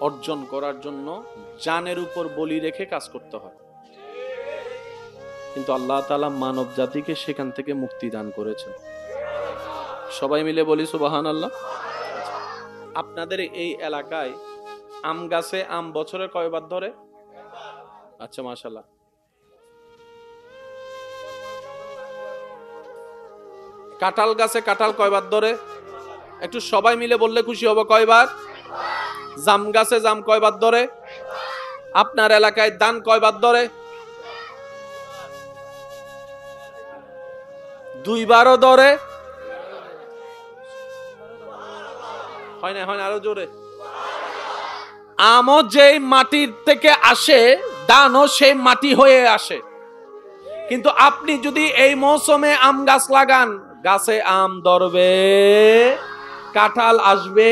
অর্জন করার জন্য জানের উপর বলি রেখে কাজ করতে হয়। কিন্তু আল্লাহ তাআলা মানব জাতিকে সেখান থেকে মুক্তি দান করেছেন। সবাই মিলে বলি সুবহানাল্লাহ। আপনাদের এই এলাকায় আম গাছে আম বছরে কয়বার ধরে? আচ্ছা মাশাআল্লাহ। কাঁঠাল গাছে কাঁঠাল কয়বার ধরে? একটু সবাই মিলে বললে খুশি হব। কয়বার? জাম গাছে জাম কয়বার ধরে? আপনার এলাকায় ধান কয়বার ধরে? 2 বারও ধরে? হয় না আরো জোরে। আমও যেই মাটির থেকে আসে, ধানও সেই মাটি হয়ে আসে। কিন্তু আপনি যদি এই মৌসুমে আম গাছ লাগান, গাছে আম ধরবে, কাঁঠাল আসবে।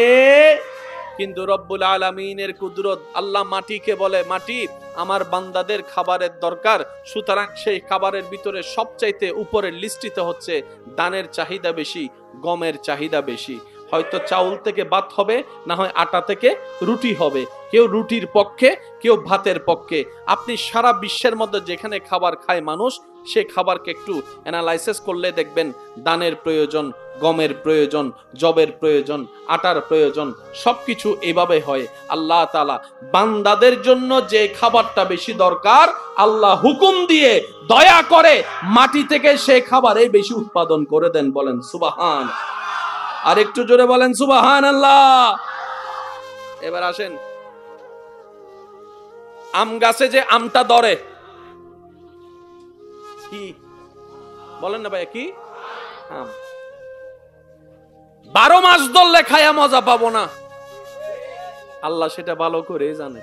কিন্তু রব্বুল আলামিনের কুদরত, আল্লাহ মাটিকে বলে, মাটি আমার বান্দাদের খাবারের দরকার, সুতরাং সেই খাবারের ভিতরে সবচাইতে উপরের লিস্টিতে হচ্ছে ধানের চাহিদা বেশি, গমের চাহিদা বেশি। হয়তো চাউল থেকে ভাত হবে, না হয় আটা থেকে রুটি হবে। কেউ রুটির পক্ষে, কেউ ভাতের পক্ষে। আপনি সারা বিশ্বের মধ্যে যেখানে খাবার খায় মানুষ, সে খাবারকে একটু অ্যানালাইসিস করলে দেখবেন ধানের প্রয়োজন, গমের প্রয়োজন, জবের প্রয়োজন, আটার প্রয়োজন। সবকিছু এভাবে হয়। আল্লাহ তাআলা বান্দাদের জন্য যে খাবারটা বেশি দরকার, আল্লাহ হুকুম দিয়ে দয়া করে মাটি থেকে সে খাবারে বেশি উৎপাদন করে দেন। বলেন সুবহান। আর একটু জোরে বলেন সুবহানাল্লাহ। এবার আসেন, আম গাছে যে আমটা ধরে কি বলেন না ভাই? কি আম? 12 মাস ধরলে খায়া মজা পাবো না, আল্লাহ সেটা ভালো করে জানে।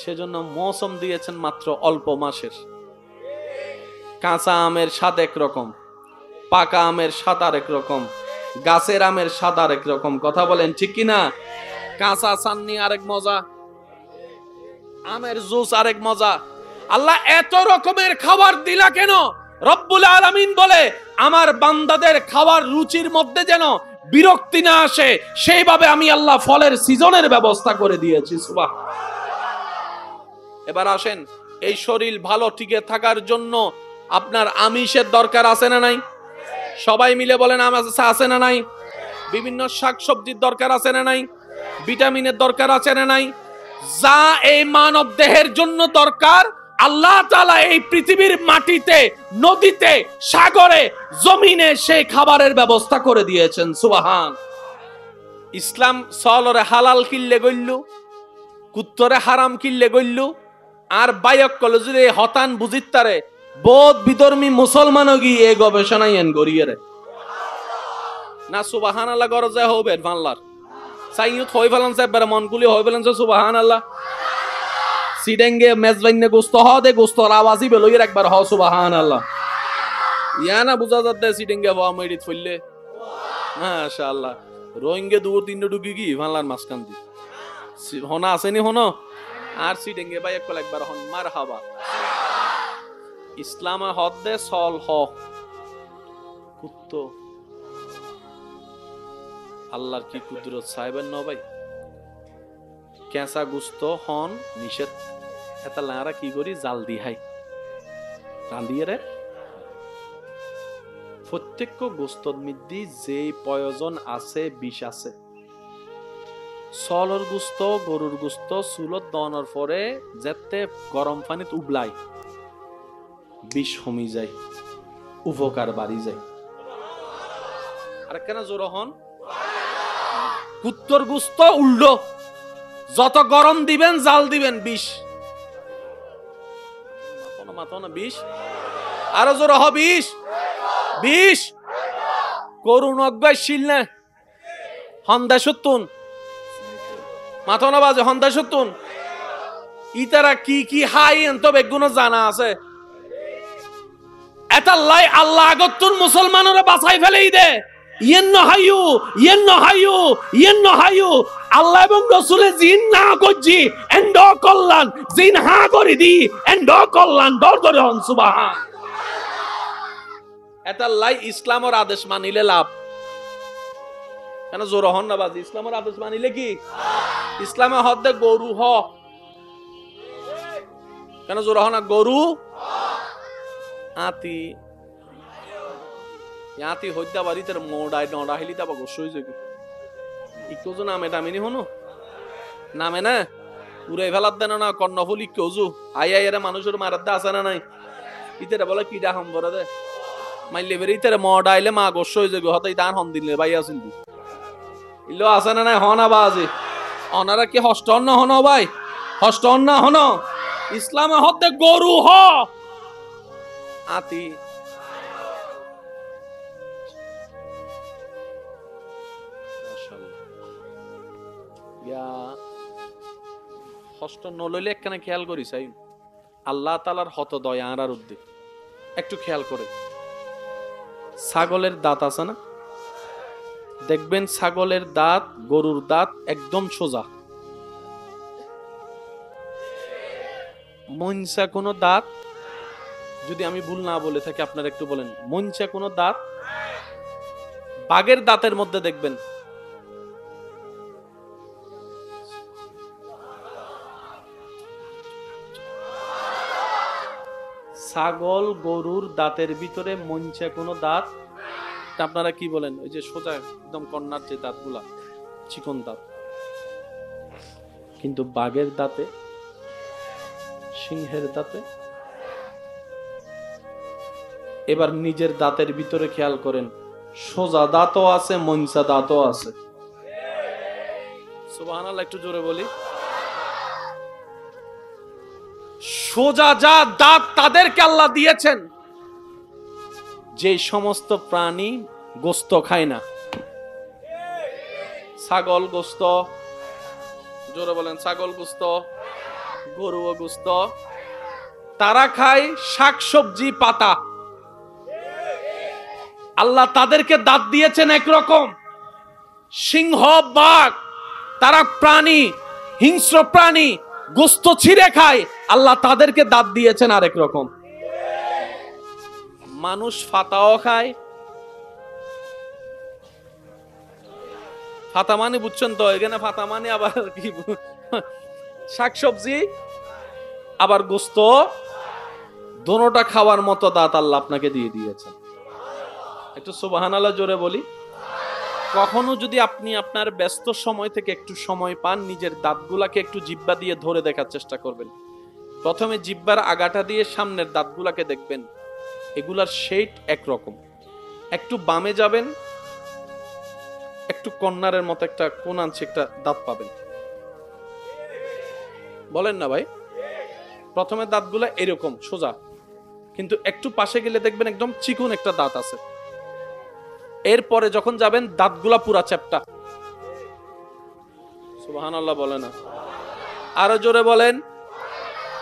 সেজন্য মৌসুম দিয়েছেন মাত্র অল্প মাসের। কাঁচা আমের স্বাদ একরকম, পাকা আমের স্বাদ আরেক রকম, গাছের আমের স্বাদ আরেক রকম। কথা বলেন ঠিক কিনা? কাঁচা চাননি আরেক মজা, আমের জুস আরেক মজা। আল্লাহ এত রকমের খাবার দিলা কেন? রব্বুল আলামিন বলে, আমার বান্দাদের খাবার রুচির মধ্যে যেন বিরক্তি না আসে, সেইভাবে আমি আল্লাহ ফলের সিজনের ব্যবস্থা করে দিয়েছি। সুবহান। এবার আসেন, এই শরীর ভালো টিকে থাকার জন্য আপনার আমিষের দরকার আছে না নাই? সবাই মিলে বলেন আমিষ আছে না নাই? বিভিন্ন শাকসবজির দরকার আছে না নাই? ভিটামিনের দরকার আছে না নাই? যা এই মানব দেহের জন্য দরকার, আল্লাহ তাআলা এই পৃথিবীর মাটিতে, নদীতে, সাগরে, জমিনে সেই খাবারের ব্যবস্থা করে দিয়েছেন। সুবহান। ইসলাম সলরে হালাল কিল্লে গইল্লু, কুত্তরে হারাম কিল্লে গইল্লু, আর বায়ক কলেজে হতান বুঝিতারে বোধ বিধর্মী মুসলমানও গিয়ে এই গবেষণায় এন গড়িয়ে রে না। সুবহানাল্লাহ গরজে হবে বাংলার সাইয়ুত হই ফেলান সাহেব মনগুলি হই ফেলান সুবহানাল্লাহ। সিডেঙ্গে মেজবাইনে গোস্ত হ দে, গোস্তর আওয়াজই বেলইর একবার হ সুবহানাল্লাহ। ইয়া না বুঝা যাচ্ছে সিডেঙ্গে হওয়া মেডিত ফইলে মাশাআল্লাহ। রোহিঙ্গে 2-3 ঢুকি কি বাংলার মাঝখান দি হনা আসেনি হনো আর সিডেঙ্গে ভাই একবার হন মারহাবা। ইসলামে হদ্দে সল হ কুত্তো আল্লাহর কি কুদরত সাহেবের ন ভাই। কেঁচা গুস্ত হন নিষেধ, এটা লারা কি করি জাল দি হাই রান্ধিয়ে রে। প্রত্যেক গোস্তর মধ্যে যে প্রয়োজন আছে বিষ আছে। সলর গুস্ত গরুর গুস্ত চুলত দনার পরে যেতে গরম পানিত উবলাই বিষ কমি যায়, উপকার বাড়ি যায়। আর কেন জোর হন কুত্তর গুস্ত উল্টো, যত গরম দিবেন জাল দিবেন বিষ মাথা না বিষ। আরো জোর হ বিষ বিষ। করুন অজ্ঞায় শিল না হন্দা সত্তুন মাথা না বাজে হন্দা সত্তুন। ইতারা কি কি হাই এত বেগুনো জানা আছে। এটা লাই আল্লাহ আগতুন মুসলমানরা বাঁচাই ফেলেই দে। আল্লাহ এবং রাসূলে জিন না করজি এন্ড কল্যাণ, জিন হা করে দি এন্ড কল্যাণ দর ধরে হন সুবহান। এটা লাই ইসলামের আদেশ মানিলে লাভ। কেন জোর হন না বাজি। ইসলামের আদেশ মানিলে কি ইসলামে হদ্দে গরু হ। কেন জোর হ না গরু আতি ইয়াতি হইদা বাড়িতে মোড়াই নড়া হেলি তাবা গোস হয়ে যাবে। ইকো নামে দামিনি হনো নামে না উড়াই ফেলার দেন না কর্ণফুল ইকোজু আই আই এর মানুষের মারার দা আছে না নাই। ইতেরা বলে কিডা হম বড় দে মাইলে বেরি ইতেরা মোড়াইলে মা গোস হয়ে যাবে। হতাই দান হন দিলে ভাই আসিল ইলো আছে না নাই হন আবাজে অনারা কি হষ্ট না হন ভাই হষ্ট না হন। ইসলামে হতে গরু হ আতি হষ্ট নলইলে একখানে খেয়াল করি চাই আল্লাহ তালার হত দয়া আর উদ্যোগ একটু খেয়াল করে। ছাগলের দাঁত আছে না, দেখবেন ছাগলের দাঁত গরুর দাঁত একদম সোজা। মনসা কোন দাঁত যদি আমি ভুল না বলে থাকি আপনারা একটু বলেন। মনসা কোন দাঁত বাঘের দাঁতের মধ্যে দেখবেন ছাগল গরুর দাঁতের ভিতরে মনসা কোন দাঁত আপনারা কি বলেন? ওই যে সোজা একদম কর্নার যে দাঁতগুলা চিকন দাঁত। কিন্তু বাঘের দাঁতে সিংহের দাঁতে এবার নিজের দাঁতের ভিতরে খেয়াল করেন সোজা দাঁতও আছে মনসা দাঁতও আছে। সুবহানাল্লাহ একটু জোরে বলি। সোজা যা দাঁত তাদেরকে আল্লাহ দিয়েছেন যে সমস্ত প্রাণী গোস্ত খায় না। ছাগল গোস্ত জোরে বলেন ছাগল গোস্ত গরু গোস্ত তারা খায় শাকসবজি পাতা। আল্লাহ তাদেরকে দাঁত দিয়েছেন একরকম। সিংহ বাঘ তারা প্রাণী হিংস্র প্রাণী গোস্ত ছিঁড়ে খায়, আল্লাহ তাদেরকে দাঁত দিয়েছেন আরেক রকম। মানুষ ফাতাও খায়। ফাতা মানে বুঝছেন তো, এখানে ফাতা মানে আবার কি শাকসবজি আবার গোস্ত দোনোটা খাওয়ার মতো দাঁত আল্লাহ আপনাকে দিয়ে দিয়েছেন। একটু সুবহানাল্লাহ জোরে বলি। কখনো যদি আপনি আপনার ব্যস্ত সময় থেকে একটু সময় পান নিজের দাঁতগুলাকে একটু জিহ্বা দিয়ে ধরে দেখার চেষ্টা করবেন। প্রথমে জিহ্বার আগাটা দিয়ে সামনের দাঁতগুলাকে দেখবেন, এগুলার শেড একরকম। একটু বামে যাবেন, একটু কর্নারের মতো একটা কোণ আনছে একটা দাঁত পাবেন। বলেন না ভাই? প্রথমে দাঁতগুলা এরকম সোজা, কিন্তু একটু পাশে গেলে দেখবেন একদম চিকন একটা দাঁত আছে। এরপরে যখন যাবেন দাঁতগুলা পুরা চ্যাপ্টা। সুবহানাল্লাহ বলে না? আরো জোরে বলেন।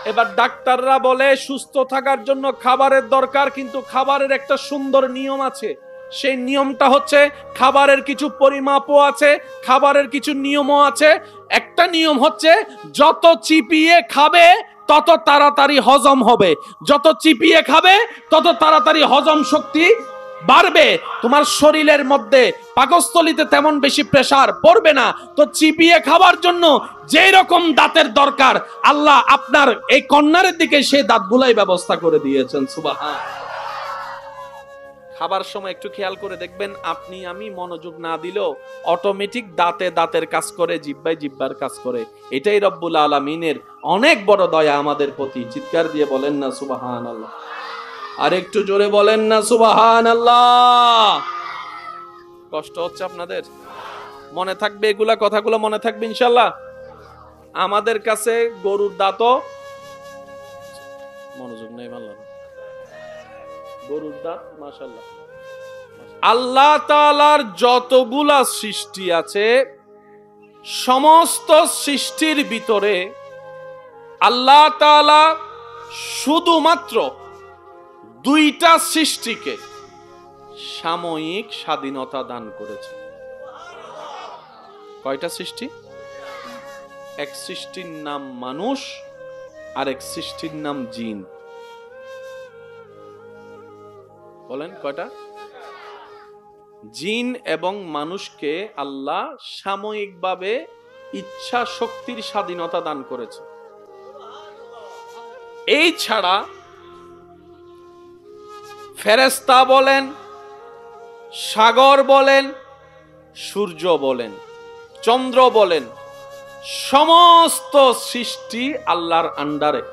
এবার ডাক্তাররা বলে সুস্থ থাকার জন্য খাবারের দরকার, কিন্তু খাবারের একটা সুন্দর নিয়ম আছে। সেই নিয়মটা হচ্ছে খাবারের কিছু পরিমাপও আছে, খাবারের কিছু নিয়মও আছে। একটা নিয়ম হচ্ছে যত চিপিয়ে খাবে তত তাড়াতাড়ি হজম হবে, যত চিপিয়ে খাবে তত তাড়াতাড়ি হজম শক্তি বাড়বে, তোমার শরীরের মধ্যে পাকস্থলীতে তেমন বেশি প্রেসার পড়বে না। তো চিপিয়ে খাবার জন্য যেই রকম দাঁতের দরকার আল্লাহ আপনার এই কর্নারের দিকে সেই দাঁতগুলাই ব্যবস্থা করে দিয়েছেন। সুবহান। খাবার সময় একটু খেয়াল করে দেখবেন, আপনি আমি মনোযোগ না দিলেও অটোমেটিক দাঁতে দাঁতের কাজ করে, জিহ্বায় জিহ্বার কাজ করে। এটাই রব্বুল আলামিনের অনেক বড় দয়া আমাদের প্রতি। চিৎকার দিয়ে বলেন না সুবহানাল্লাহ। আর একটু জোরে বলেন না সুবহানাল্লাহ। কষ্ট হচ্ছে আপনাদের? মনে থাকবে এগুলা, কথাগুলো মনে থাকবে ইনশাআল্লাহ। আমাদের কাছে গরুর দাঁতও, মনোযোগ নেই মাল্লা, গরুর দাঁত মাশাআল্লাহ। আল্লাহ তাআলার যতগুলা সৃষ্টি আছে সমস্ত সৃষ্টির ভিতরে আল্লাহ তাআলা শুধুমাত্র দুইটা সৃষ্টিকে সাময়িক স্বাধীনতা দান করেছে। কয়টা সৃষ্টি? এক সৃষ্টির নাম মানুষ আর এক সৃষ্টির নাম জিন। বলেন কয়টা? জিন এবং মানুষকে আল্লাহ সাময়িকভাবে ইচ্ছা শক্তির স্বাধীনতা দান করেছে। এই ছাড়া ফেরেশতা বলেন, সাগর বলেন, সূর্য বলেন, চন্দ্র বলেন, সমস্ত সৃষ্টি আল্লাহর আন্ডারে।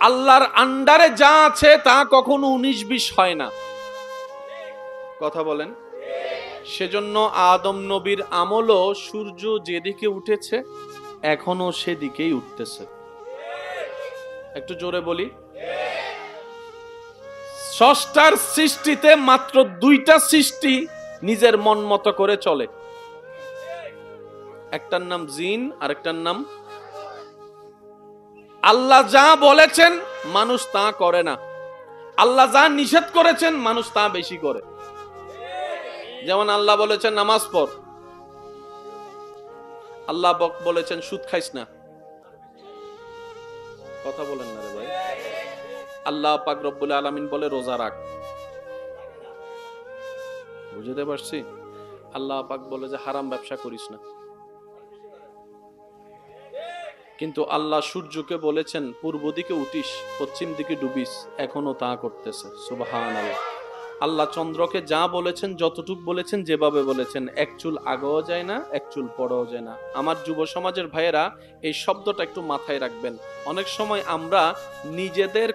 আল্লাহর আন্ডারে যা আছে তা কখনো 19-20 হয় না। কথা বলেন। সেজন্য আদম নবীর আমলও সূর্য যেদিকে উঠেছে এখনো সেদিকেই উঠতেছে। একটু জোরে বলি। স্রষ্টার সৃষ্টিতে মাত্র দুইটা সৃষ্টি নিজের মন মতো করে চলে, একটার নাম জিন আর একটার নাম। আল্লাহ যা বলেছেন মানুষ তা করে না, আল্লাহ যা নিষেধ করেছেন মানুষ তা বেশি করে। যেমন আল্লাহ বলেছেন নামাজ পড়, আল্লাহ বলেছেন সুদ খাইস না। কথা বলেন না রে ভাই। আল্লাহ পাক রব্বুল আলামিন বলে রোজা রাখ। বুঝতে পারছি? আল্লাহ পাক বলে যে হারাম ব্যবসা করিস না। কিন্তু আল্লাহ সূর্যকে বলেছেন পূর্ব দিকে উঠিস, পশ্চিম দিকে ডুবিস, এখনো তা করতেছে। সুবহানাল্লাহ। আল্লাহ চন্দ্রকে যা বলেছেন, যতটুক বলেছেন, যেভাবে বলেছেন, এক চুল আগেও যায় না, এক চুল পরেও যায় না। আমার যুব সমাজের ভাইয়েরা এই শব্দটা একটু মাথায় রাখবেন। অনেক সময় আমরা নিজেদের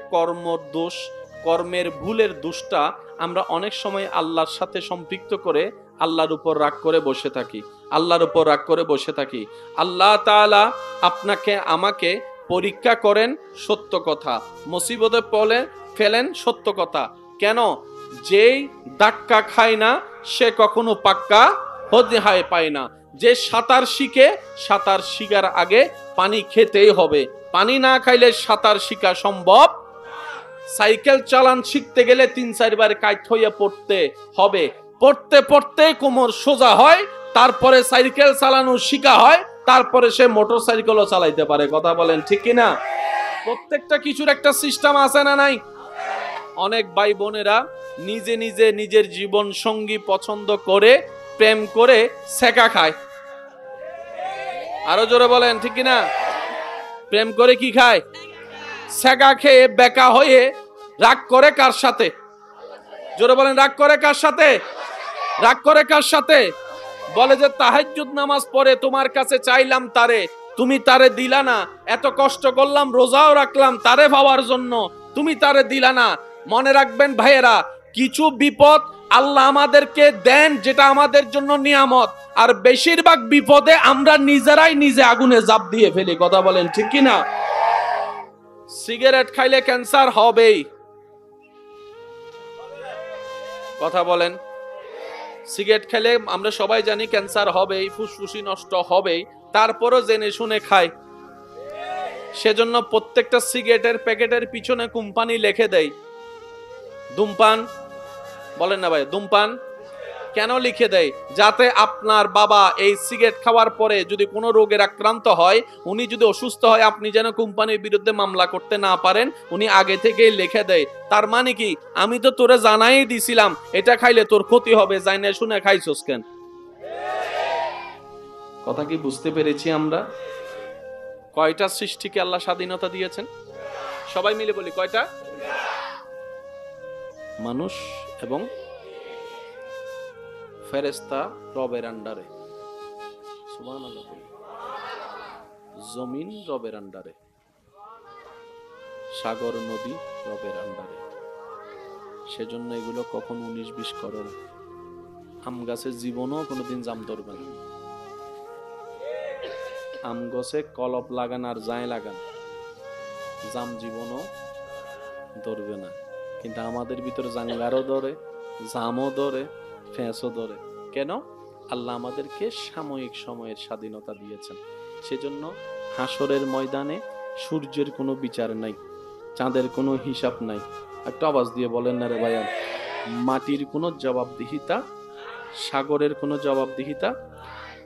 দোষ, কর্মের ভুলের দোষটা আমরা অনেক সময় আল্লাহর সাথে সম্পৃক্ত করে আল্লাহর উপর রাগ করে বসে থাকি, আল্লাহর উপর রাগ করে বসে থাকি। আল্লাহ তাআলা আপনাকে আমাকে পরীক্ষা করেন সত্য কথা, মুসিবতে পড়ে ফেলেন সত্য কথা। কেন? যেই ধাক্কা খায় না সে কখনো পাক্কা হদিহায় পায় না। যে সাঁতার শিখে, সাঁতার শিখার আগে পানি খেতেই হবে, পানি না খাইলে সাঁতার শিখা সম্ভব। সাইকেল চালান শিখতে গেলে 3-4 বার কাইট হইয়া পড়তে হবে, পড়তে পড়তে কোমর সোজা হয়, তারপরে সাইকেল চালানো শিখা হয়, তারপরে সে মোটর সাইকেলও চালাইতে পারে। কথা বলেন ঠিক কিনা? প্রত্যেকটা কিছুর একটা সিস্টেম আছে না নাই? অনেক ভাই বোনেরা নিজে নিজে নিজের জীবন সঙ্গী পছন্দ করে প্রেম করে সেকা খায়। আরো জোরে বলেন ঠিক কিনা? প্রেম করে কি খায়? সেকা খেয়ে বেকা হয়ে রাগ করে কার সাথে? জোরে বলেন, রাগ করে কার সাথে? রাগ করে কার সাথে? বলে যে তাহাজ্জুদ নামাজ পড়ে তোমার কাছে চাইলাম তারে, তুমি তারে দিলা না, এত কষ্ট করলাম রোজাও রাখলাম তারে পাওয়ার জন্য, তুমি তারে দিলা না। মনে রাখবেন ভাইয়েরা, কিছু বিপদ আল্লাহ আমাদেরকে দেন যেটা আমাদের জন্য নিয়ামত, আর বেশিরভাগ বিপদে আমরা নিজেরাই নিজে আগুনে জাপ দিয়ে ফেলি। কথা বলেন ঠিক কিনা? সিগারেট খাইলে ক্যান্সার হবেই। কথা বলেন। সিগারেট খেলে আমরা সবাই জানি ক্যান্সার হবেই, ফুসফুসি নষ্ট হবেই, তারপরও জেনে শুনে খাই। সেজন্য প্রত্যেকটা সিগারেটের প্যাকেটের পিছনে কোম্পানি লিখে দেয় ধূমপান, বলেন না ভাই ধূমপান। কেন লিখে দেয়? যাতে আপনার বাবা এই সিগারেট খাওয়ার পরে যদি কোনো রোগের আক্রান্ত হয়, উনি যদি অসুস্থ হয়, আপনি যেন কোম্পানির বিরুদ্ধে মামলা করতে না পারেন, উনি আগে থেকেই লিখে দেয়। তার মানে কি, আমি তো তোরে জানাই দিছিলাম এটা খাইলে তোর ক্ষতি হবে, জানে শুনে খাইছস কেন? কথা কি বুঝতে পেরেছি আমরা? কয়টা সৃষ্টিকে আল্লাহ স্বাধীনতা দিয়েছেন? সবাই মিলে বলি কয়টা? মানুষ এবং ফেরেশতা রবের আন্ডারে, সুবহানাল্লাহ। জমিন রবের আন্ডারে, সাগর নদী রবের আন্ডারে। সেজন্য এগুলো কখন 19-20 করে না। আম গাছের জীবনও কোনোদিন জাম ধরবে না। আম গাছে কলপ লাগান আর জায় লাগান, জাম জীবনও ধরবে না। কিন্তু আমাদের ভিতরে জাঙ্গারও ধরে, জামও ধরে, ফেঁসও ধরে। কেন? আল্লাহ আমাদেরকে সাময়িক সময়ের স্বাধীনতা দিয়েছেন। সেজন্য হাসরের ময়দানে সূর্যের কোনো বিচার নাই, চাঁদের কোনো হিসাব নাই। একটা আওয়াজ দিয়ে বলেন না রে ভাইয়া। মাটির কোনো জবাবদিহিতা, সাগরের কোনো জবাবদিহিতা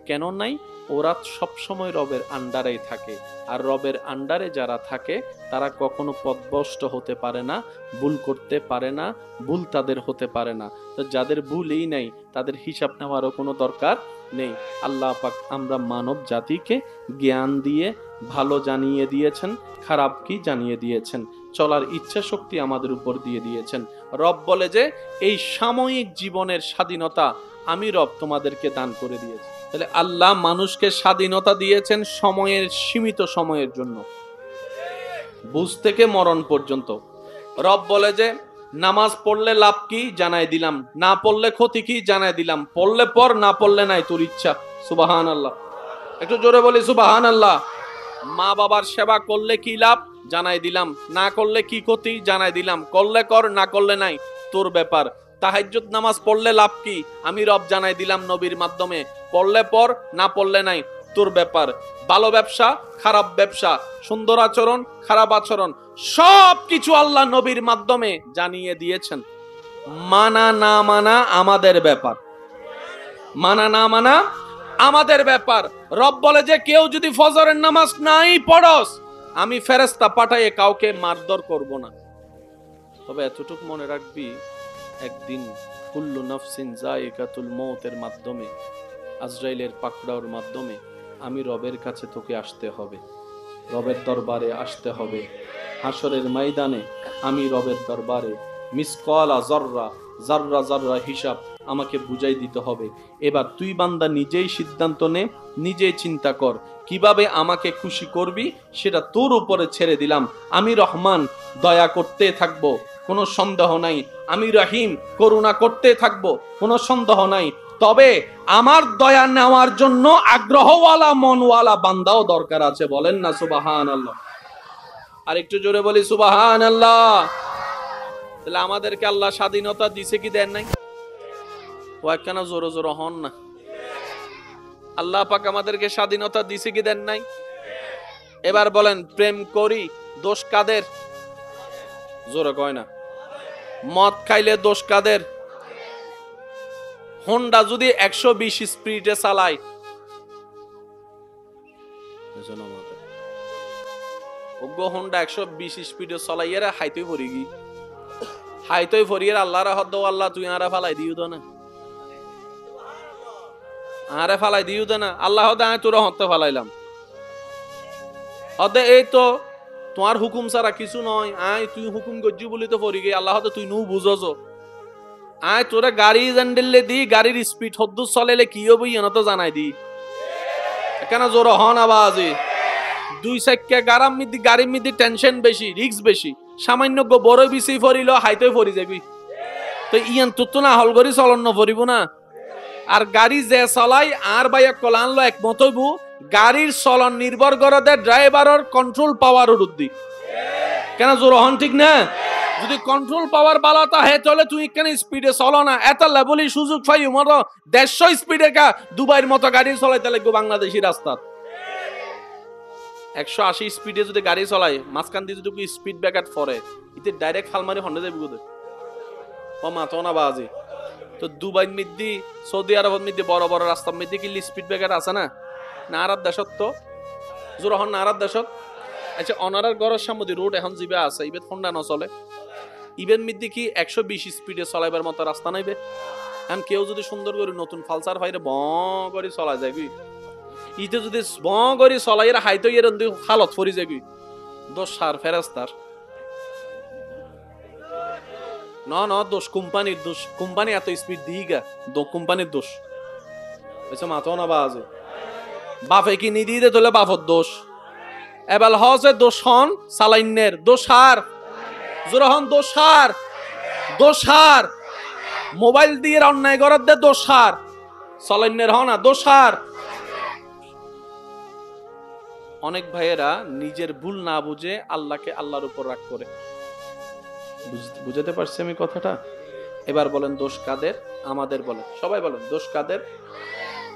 কেন নাই? ওরা সব সময় রবের আন্ডারেই থাকে। আর রবের আন্ডারে যারা থাকে তারা কখনো পথভ্রষ্ট হতে পারে না, ভুল করতে পারে না, ভুল তাদের হতে পারে না। তো যাদের ভুলই নেই তাদের হিসাব নেওয়ারও কোনো দরকার নেই। আল্লাহ পাক আমরা মানব জাতিকে জ্ঞান দিয়ে ভালো জানিয়ে দিয়েছেন, খারাপ কি জানিয়ে দিয়েছেন, চলার ইচ্ছা শক্তি আমাদের উপর দিয়ে দিয়েছেন। রব বলে যে এই সাময়িক জীবনের স্বাধীনতা আমি রব তোমাদেরকে দান করে দিয়েছি। তাহলে আল্লাহ মানুষকে স্বাধীনতা দিয়েছেন সময়ের, সীমিত সময়ের জন্য, বুঝ থেকে মরণ পর্যন্ত। রব বলে যে নামাজ পড়লে লাভ কি জানাই দিলাম, না পড়লে ক্ষতি কি জানাই দিলাম, পড়লে পর, না পড়লে নাই, তোর ইচ্ছা। সুবহানাল্লাহ, একটু জোরে বলি সুবহানাল্লাহ। মা বাবার সেবা করলে কি লাভ জানাই দিলাম, না করলে কি ক্ষতি জানাই দিলাম, করলে কর, না করলে নাই, তোর ব্যাপার। তাহাজ্জুদ নামাজ পড়লে লাভ কি আমি রব জানাই দিলাম নবীর মাধ্যমে, পড়লে পর, না পড়লে নাই, তোর ব্যাপার। ভালো ব্যবসা, খারাপ ব্যবসা, সুন্দর আচরণ, খারাপ আচরণ, সব কিছু আল্লাহ নবীর মাধ্যমে জানিয়ে দিয়েছেন। মানা না মানা আমাদের ব্যাপার, মানা না মানা আমাদের ব্যাপার। রব বলে যে কেউ যদি ফজরের নামাজ নাই পড়স, আমি ফেরেশতা পাঠাইয়ে কাউকে মারধর করব না। তবে এতটুকু মনে রাখবি, একদিন কুল্লু নাফসিন যায়িকাতুল মউতের মাধ্যমে, আজরাইলের পাকড়াওর মাধ্যমে আমি রবের কাছে তোকে আসতে হবে, রবের দরবারে আসতে হবে। হাসরের ময়দানে আমি রবের দরবারে মিসকালা যাররা, যাররা যাররা হিসাব আমাকে বুঝাই দিতে হবে। এবার তুই বান্দা নিজেই সিদ্ধান্ত নে, নিজেই চিন্তা কর কিভাবে আমাকে খুশি করবি, সেটা তোর উপরে ছেড়ে দিলাম। আমি রহমান, দয়া করতে থাকবো, কোনো সন্দেহ নাই। আমি রহিম, করুণা করতে থাকবো, কোনো সন্দেহ নাই। তবে আমার দয়া নেওয়ার জন্য আগ্রহওয়ালা মনওয়ালা বান্দাও দরকার আছে। বলেন না সুবহানাল্লাহ। আর একটু জোরে বলি সুবহানাল্লাহ। তাহলে আমাদেরকে আল্লাহ স্বাধীনতা দিছে কি দেন নাই? ও একখানা জোরে জোরে হন না। আল্লাহ পাক আমাদেরকে স্বাধীনতা দিছে কি দেন নাই? এবার বলেন, প্রেম করি দোষ কাদের? জোরে কয় না। মদ খাইলে দোষ কাদের? হোন্ডা যদি 120 স্পিডে চালায়, হোন্ডা 120 স্পিডে চলাইয়া হাইতই ভরি গি, হাইতই ভরিয়ে আল্লাহর হদ আল্লাহ তুই আরে ফালাই দিও তো না, আরে ফালাই দিও তো না। আল্লাহ হদে আমি তোরা হতে ফালাইলাম, হদে এই তো তোমার হুকুম ছাড়া কিছু নয়, আয় তুই হুকুম গজ্জি বলি তো ফরি গে। আল্লাহ হদে তুই নু বুঝছ, আয় তোরা গাড়ি জান্ডেলে দি, গাড়ির স্পিড হদ্দু চলেলে কি হবো ইয়না তো জানাই দি। কেন জোর হন আবাজি? 2 চাক্কা গাড়ির মধ্যে টেনশন বেশি, রিস্ক বেশি। সামান্য বড় বেশি ফরিল হাইতই ফরি যাবি, তো ইয়ান তো না হল করি চলন নফরিব না। আর গাড়ি যে চলাই আর বাইক কলানলো একমত হইব, গাড়ির চলন নির্ভর করে ড্রাইভারের কন্ট্রোল পাওয়ার উদ্দি। কেন জোর হন ঠিক না? যদি কন্ট্রোল পাওয়ার বালাতা হে চলে তুই কেন স্পিডে চলো না? এত লেভেলি সুযোগ পাই মতো 150 স্পিডে কা দুবাইয়ের মতো গাড়ি চলাইতে লাগবে বাংলাদেশি রাস্তা। 180 স্পিডে যদি গাড়ি চলায়, মাঝখান দিয়ে যদি স্পিড ব্রেকার পরে, এতে ডাইরেক্ট ফালমারি হন্ডে যাবে কোথায়? ও মাথা না বাজি। তো দুবাই মিদ্দি, সৌদি আরব মিদ্দি, বড় বড় রাস্তার মধ্যে কি স্পিড ব্রেকার আছে না? না আর দেশত তো জোর হন না আর দেশত। আচ্ছা, অনারার গড়ের সামনে রোড এখন জিবে আছে, ইবেদ হন্ডা ন চলে, ইভেন মিদ্দি কি 120 স্পিডে চলাইবার মতো রাস্তা নাইবে? এখন কেউ যদি সুন্দর করে নতুন ফালসার ভাইরে ব করে চলা যায়, ইতে যদি ব করে চলাই হাইতো এর হালত ফরি যায়, দোষ সার ফেরাস্তার না, না দোষ কোম্পানির দোষ। কোম্পানি এত স্পিড দিই গা, কোম্পানির দোষ। বুঝছো মাথা না বাজে। বাপে কি নিদি দে তোলে বাপর দোষ। এবার হসে দোষ হন সালাইনের দোষ হার, জোর হন দোষ হার, দোষ হার। মোবাইল দিয়ে অন্যায় করার দে দোষ হার, সালাইনের হন না দোষ হার। অনেক ভাইয়েরা নিজের ভুল না বুঝে আল্লাহকে আল্লাহর উপর রাগ করে। বুঝাতে পারছি আমি কথাটা? এবার বলেন দোষ কাদের? আমাদের বলেন, সবাই বলেন দোষ কাদের?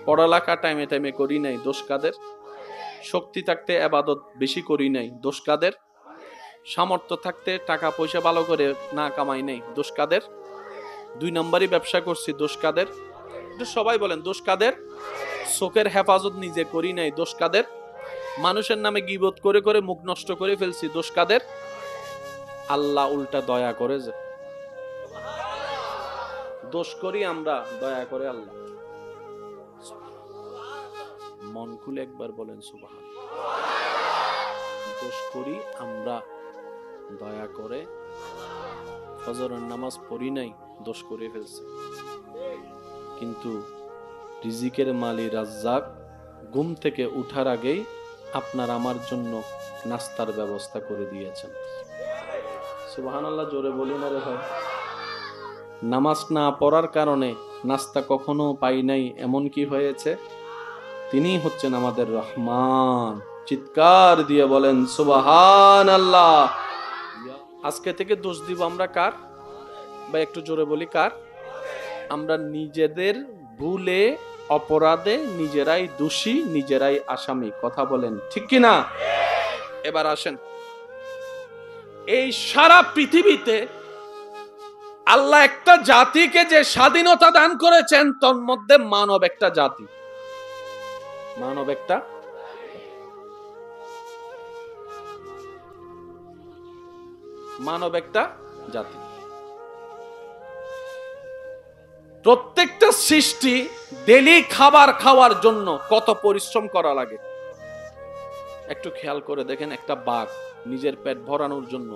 পড়ালেখা টাইমে টাইমে করি নাই, দোষ কাদের? শক্তি থাকতে ইবাদত বেশি করি নাই, দোষ কাদের? সামর্থ্য থাকতে টাকা পয়সা ভালো করে না কামাই নাই, দোষ কাদের? 2 নম্বরই ব্যবসা করছি, দোষ কাদের? সবাই বলেন দোষ কাদের? চোখের হেফাজত নিজে করি নাই, দোষ কাদের? মানুষের নামে গীবত করে করে মুখ নষ্ট করে ফেলছি, দোষ কাদের? আল্লাহ উল্টা দয়া করে যে দোষ করি আমরা, দয়া করে আল্লাহ। মন খুলে একবার বলেন সুবহানাল্লাহ। দোষ করি আমরা, দয়া করে ফজরের নামাজ পড়ি নাই, দোষ করে ফেলছি। কিন্তু রিজিকের মালিক রাজ্জাক ঘুম থেকে উঠার আগেই আপনার আমার জন্য নাস্তার ব্যবস্থা করে দিয়েছেন। সুবহানাল্লাহ জোরে বলি না রে ভাই। নামাজ না পড়ার কারণে নাস্তা কখনো পাই নাই, এমন কি হয়েছে? তিনি হচ্ছেন আমাদের রহমান। চিৎকার দিয়ে বলেন সুবহানাল্লাহ। আজকে থেকে দোষ দিব আমরা কার? বা একটু জোরে বলি কার? আমরা নিজেদের ভুলে অপরাধে নিজেরাই দোষী, নিজেরাই আসামি। কথা বলেন ঠিক কি না? এবার আসেন, এই সারা পৃথিবীতে আল্লাহ একটা জাতিকে যে স্বাধীনতা দান করেছেন, তোর মধ্যে মানব একটা জাতি, মানব একটা জাতি। প্রত্যেকটা সৃষ্টি ডেলি খাবার খাওয়ার জন্য কত পরিশ্রম করা লাগে একটু খেয়াল করে দেখেন। একটা বাঘ নিজের পেট ভরানোর জন্য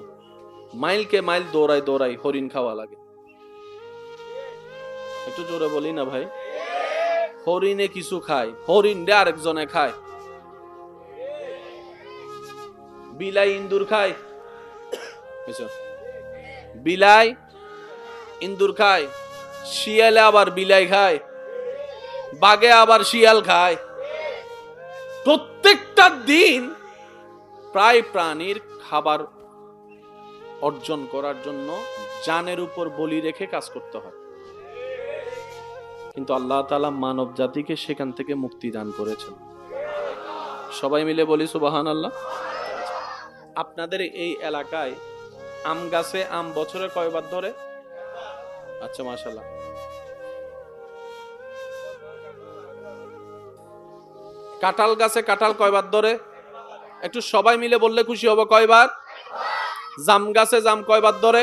মাইলকে মাইল দৌড়াই হরিণ খাওয়া লাগে। একটু জোরে বলি না ভাই। হরিণে কিছু খায়, হরিণ রে আরেকজনে খায়। বিলাই ইন্দুর খায়, বিলাই ইন্দুর খায়, শিয়ালে আবার বিলাই খায়, বাঘে আবার শিয়াল খায়। প্রত্যেকটা দিন প্রায় প্রাণীর খাবার অর্জন করার জন্য জানের উপর বলি রেখে কাজ করতে হয়। কিন্তু আল্লাহ তাআলা মানব জাতিকে সেখান থেকে মুক্তি দান করেছেন। সবাই মিলে বলি সুবহানাল্লাহ। আপনাদের এই এলাকায় আম গাছে আম বছরে কয়বার ধরে? আচ্ছা মাশাআল্লাহ। কাঁঠাল গাছে কাঁঠাল কয়বার ধরে? একটু সবাই মিলে বললে খুশি হব। কয়বার? জাম গাছে জাম কয়বার ধরে?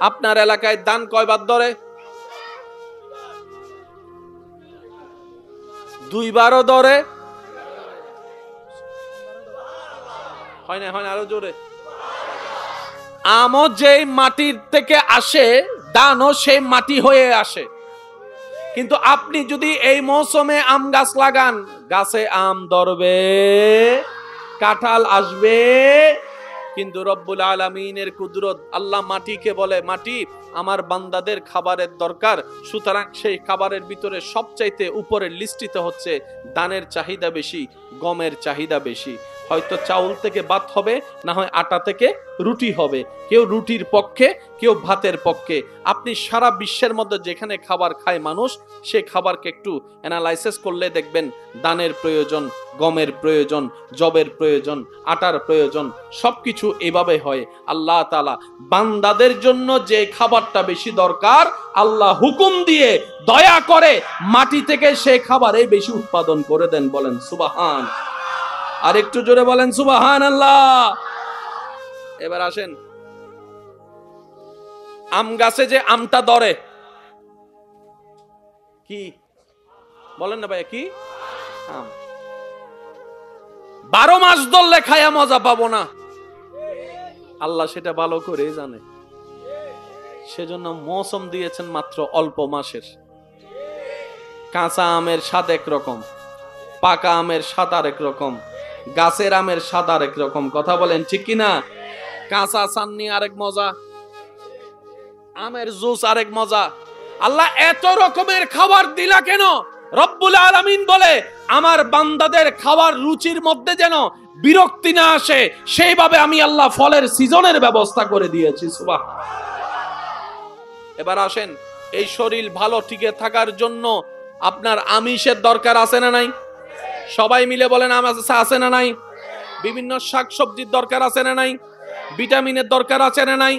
আপনার এলাকায় ধান কয়বার ধরে? 2 বারও ধরে? হয় না আরো জোরে। আমও যেই মাটির থেকে আসে, ধানও সেই মাটি হয়ে আসে। কিন্তু আপনি যদি এই মৌসুমে আম গাছ লাগান, গাছে আম ধরবে, কাঁঠাল আসবে। কিন্তু রব্বুল আলামিনের কুদরত, আল্লাহ মাটিকে বলে, মাটি আমার বান্দাদের খাবারের দরকার, সুতরাং সেই খাবারের ভিতরে সবচাইতে উপরের লিস্টিতে হচ্ছে ধানের চাহিদা বেশি, গমের চাহিদা বেশি। হয়তো চাউল থেকে ভাত হবে, না হয় আটা থেকে রুটি হবে। কেউ রুটির পক্ষে, কেউ ভাতের পক্ষে। আপনি সারা বিশ্বের মধ্যে যেখানে খাবার খায় মানুষ, সেই খাবারকে একটু অ্যানালাইসিস করলে দেখবেন দানের প্রয়োজন, গমের প্রয়োজন, জবের প্রয়োজন, আটার প্রয়োজন, সবকিছু এভাবে হয়। আল্লাহ তাআলা বান্দাদের জন্য যে খাবারটা বেশি দরকার, আল্লাহ হুকুম দিয়ে দয়া করে মাটি থেকে সেই খাবারে বেশি উৎপাদন করে দেন। বলেন সুবহান। আর একটু জোরে বলেন সুবহানাল্লাহ। এবার আসেন, আম গাছে যে আমটা ধরে, কি বলেন না ভাইয়া, কি আম? 12 মাস ধরলে খায়া মজা পাবো না, আল্লাহ সেটা ভালো করে জানে। সেজন্য মৌসুম দিয়েছেন মাত্র অল্প মাসের। কাঁচা আমের স্বাদ একরকম, পাকা আমের স্বাদ আরেক রকম, গাছের আমের স্বাদ আরেক রকম। কথা বলেন ঠিক কিনা? কাঁচা চাননি আরেক মজা, আমের জুস আরেক মজা। আল্লাহ এত রকমের খাবার দিলা কেন? রব্বুল আলামিন বলে আমার বান্দাদের খাবার রুচির মধ্যে যেন বিরক্তি না আসে, সেইভাবে আমি আল্লাহ ফলের সিজনের ব্যবস্থা করে দিয়েছি। সুবহান। এবার আসেন, এই শরীর ভালো টিকে থাকার জন্য আপনার আমিষের দরকার আছে না নাই? সবাই মিলে বলেন আমিষ আছে না নাই? বিভিন্ন শাকসবজির দরকার আছে না নাই? ভিটামিনের দরকার আছে না নাই?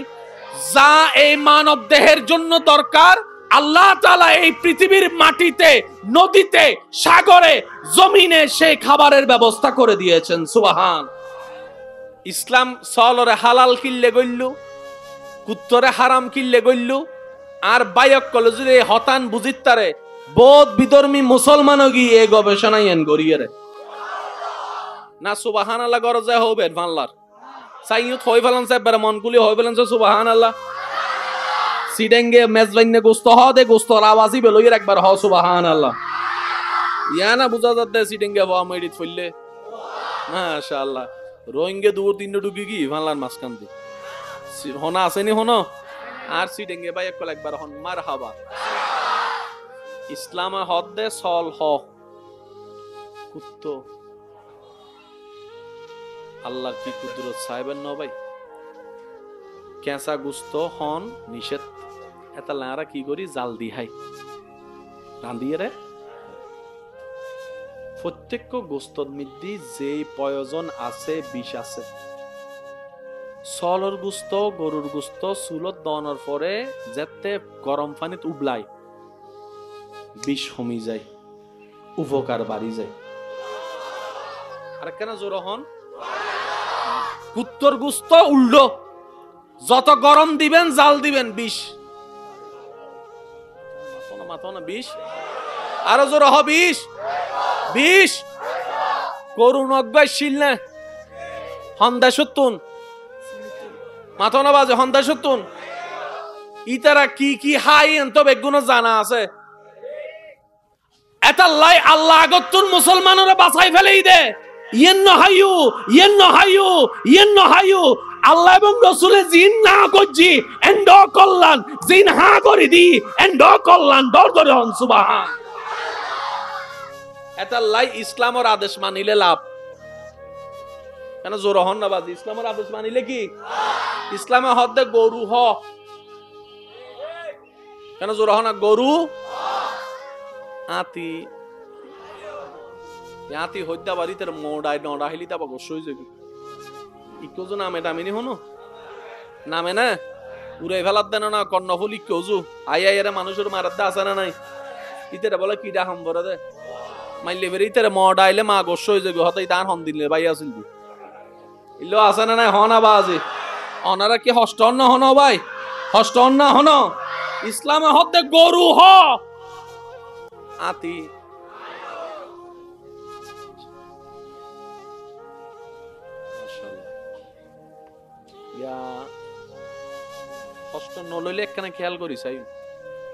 যা এই মানব দেহের জন্য দরকার, আল্লাহ তাআলা এই পৃথিবীর মাটিতে, নদীতে, সাগরে, জমিনে সেই খাবারের ব্যবস্থা করে দিয়েছেন। সুবহান। ইসলাম সলরে হালাল কিল্লে গইল্লু, কুত্তরে হারাম কিল্লে গইল্লু, আর বায়ক কলেজে হতান বুঝিতারে বোধ বিধর্মী মুসলমানও গিয়ে গবেষণায় এন গড়িয়ে রে না। সুবহানাল্লাহ গরজে হবে বাংলার সাইয়ুত হই ফেলান সাহেব মনগুলি হই ফেলান সুবহানাল্লাহ। সিডেঙ্গে মেজবাইনে গোস্ত হ দে, গোস্তর আওয়াজই বেলইর একবার হ সুবহানাল্লাহ। ইয়া না বুঝা যাচ্ছে সিডেঙ্গে ওয়া মেডিত ফইলে মাশাআল্লাহ। রোহিঙ্গে দূর তিন ঢুকি কি বাংলার মাঝখান দি হনা আসেনি হনো আর সিডেঙ্গে ভাই একবার হন মারহাবা। ইসলামে হদ দে সল হ কুত্তো আল্লাহর কি কুদরত সাহেবের ন ভাই। কেঁচা গুস্ত হন নিষেধ, এটা লারা কি করি জাল দি হাই রান্ধিয়ে রে। প্রত্যেক গোস্তর মধ্যে যে প্রয়োজন আছে বিষ আছে। সলর গুস্ত, গরুর গুস্ত চুলত দনের পরে যেতে গরম পানিত উবলাই বিষ কমি যায়, উপকার বাড়ি যায়। আর কেন জোর হন? কুত্তর গুস্ত উল্টো, যত গরম দিবেন জাল দিবেন বিষ, মাথো না বিষ। আরো জোর হ বিষ, বিষ। করুন অজ্ঞায় শিল না হন্দা সত্তুন মাথো না বাজে হন্দা সত্তুন। ইতারা কি কি হাই এন্ত বেগুনো জানা আছে। এটা লাই আল্লাহ আগতুন মুসলমানরা বাঁচাই ফেলেই দে। ইয়েন্ন হাইয়ু, ইয়েন্ন হাইয়ু, ইয়েন্ন হাইয়ু। আল্লাহ এবং রাসূলে জিন না করজি এন্ড কল্যাণ, জিন হা করে দি এন্ড কল্যাণ দর দরে হন সুবহান। এটা লাই ইসলামের আদেশ মানিলে লাভ। কেন জোর হন না বাজি? ইসলামের আদেশ মানিলে কি ইসলামে হদ্দে গরু হ, কেন জোর হন না গরু আতি আতি হদ্দা বাড়িতে মোড়াই নড়া হিলি তা অবশ্যই যাবি ইকোজু নামে দামিনি হনো নামে না উড়াই ফেলার দেন না কর্ণফুল ইকোজু আই আই এর মানুষের মারার দা আছে না নাই? ইতেরে বলে কিডা হাম্বরে দে মাইলে বেরি ইতেরে মোড়াইলে মা অবশ্যই যাবি হতাই তার হন দিলে ভাই আসিল দি ইলো আছে না নাই হন আবাজি অনারা কি হষ্ট না হন ভাই, হষ্ট না হন। ইসলামে হতে গরু হ আতি কষ্ট নলইলে একখানে খেয়াল করি চাই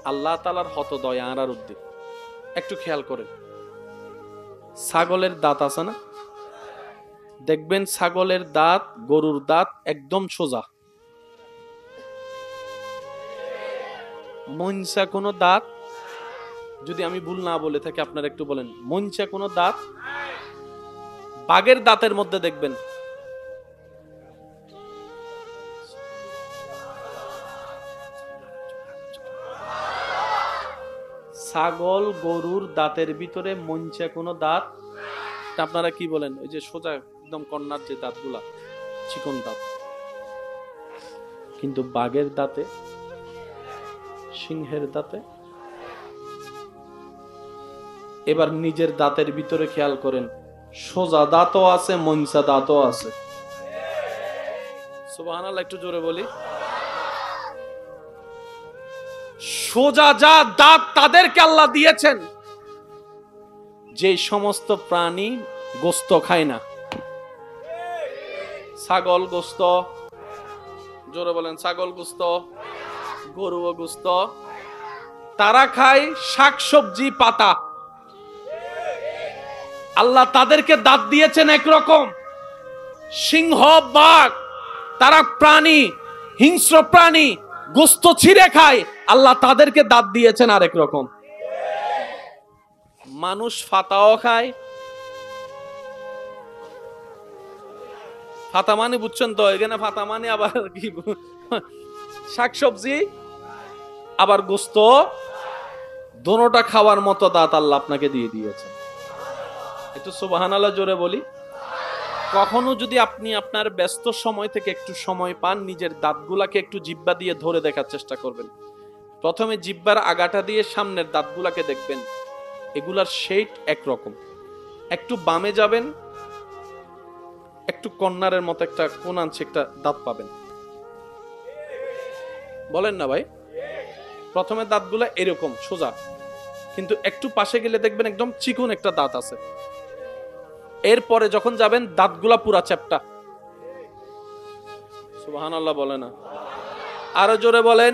আল্লাহ তাআলার হত দয়া আর উদ্দিক একটু খেয়াল করে। ছাগলের দাঁত আছে না? দেখবেন ছাগলের দাঁত গরুর দাঁত একদম সোজা। মনসা কোনো দাঁত, যদি আমি ভুল না বলে থাকি আপনারা একটু বলেন, মনসা কোনো দাঁত বাঘের দাঁতের মধ্যে দেখবেন ছাগল গরুর দাঁতের ভিতরে মঞ্চে কোনো দাঁত, আপনারা কি বলেন, ওই যে সোজা একদম কর্নার যে দাঁতগুলা, চিকন দাঁত। কিন্তু বাঘের দাঁতে, সিংহের দাঁতে, এবার নিজের দাঁতের ভিতরে খেয়াল করেন, সোজা দাঁতও আছে, মঞ্চা দাঁতও আছে। সুবহানাল্লাহ, একটু জোরে বলি। সোজা যা দাঁত তাদেরকে আল্লাহ দিয়েছেন, যে সমস্ত প্রাণী গোস্ত খায় না। ছাগল গোস্ত, জোরে বলেন, ছাগল গোস্ত, গরু গোস্ত, তারা খায় শাকসবজি, পাতা। আল্লাহ তাদেরকে দাঁত দিয়েছেন একরকম। সিংহ, বাঘ, তারা প্রাণী, হিংস্র প্রাণী, গোস্ত ছিঁড়ে খায়, আল্লাহ তাদেরকে দাঁত দিয়েছেন আরেক রকম। মানুষ ফাতাও খায়। ফাতা মানে বুঝছেন তো, এখানে ফাতা মানে আবার কি, শাকসবজি আবার গোস্ত, দোনোটা খাওয়ার মতো দাঁত আল্লাহ আপনাকে দিয়ে দিয়েছেন। একটু সুবহানাল্লাহ জোরে বলি। কখনো যদি আপনি আপনার ব্যস্ত সময় থেকে একটু সময় পান, নিজের দাঁতগুলাকে একটু জিহ্বা দিয়ে ধরে দেখার চেষ্টা করবেন। প্রথমে জিহ্বার আগাটা দিয়ে সামনের দাঁতগুলাকে দেখবেন, এগুলার শেড একরকম। একটু বামে যাবেন, একটু কর্নারের মতো একটা কোনাঞ্চে একটা দাঁত পাবেন। বলেন না ভাই? প্রথমে দাঁতগুলা এরকম সোজা, কিন্তু একটু পাশে গেলে দেখবেন একদম চিকন একটা দাঁত আছে। এরপরে যখন যাবেন, দাঁতগুলা পুরা চ্যাপ্টা। সুবহানাল্লাহ বলে না? আরো জোরে বলেন।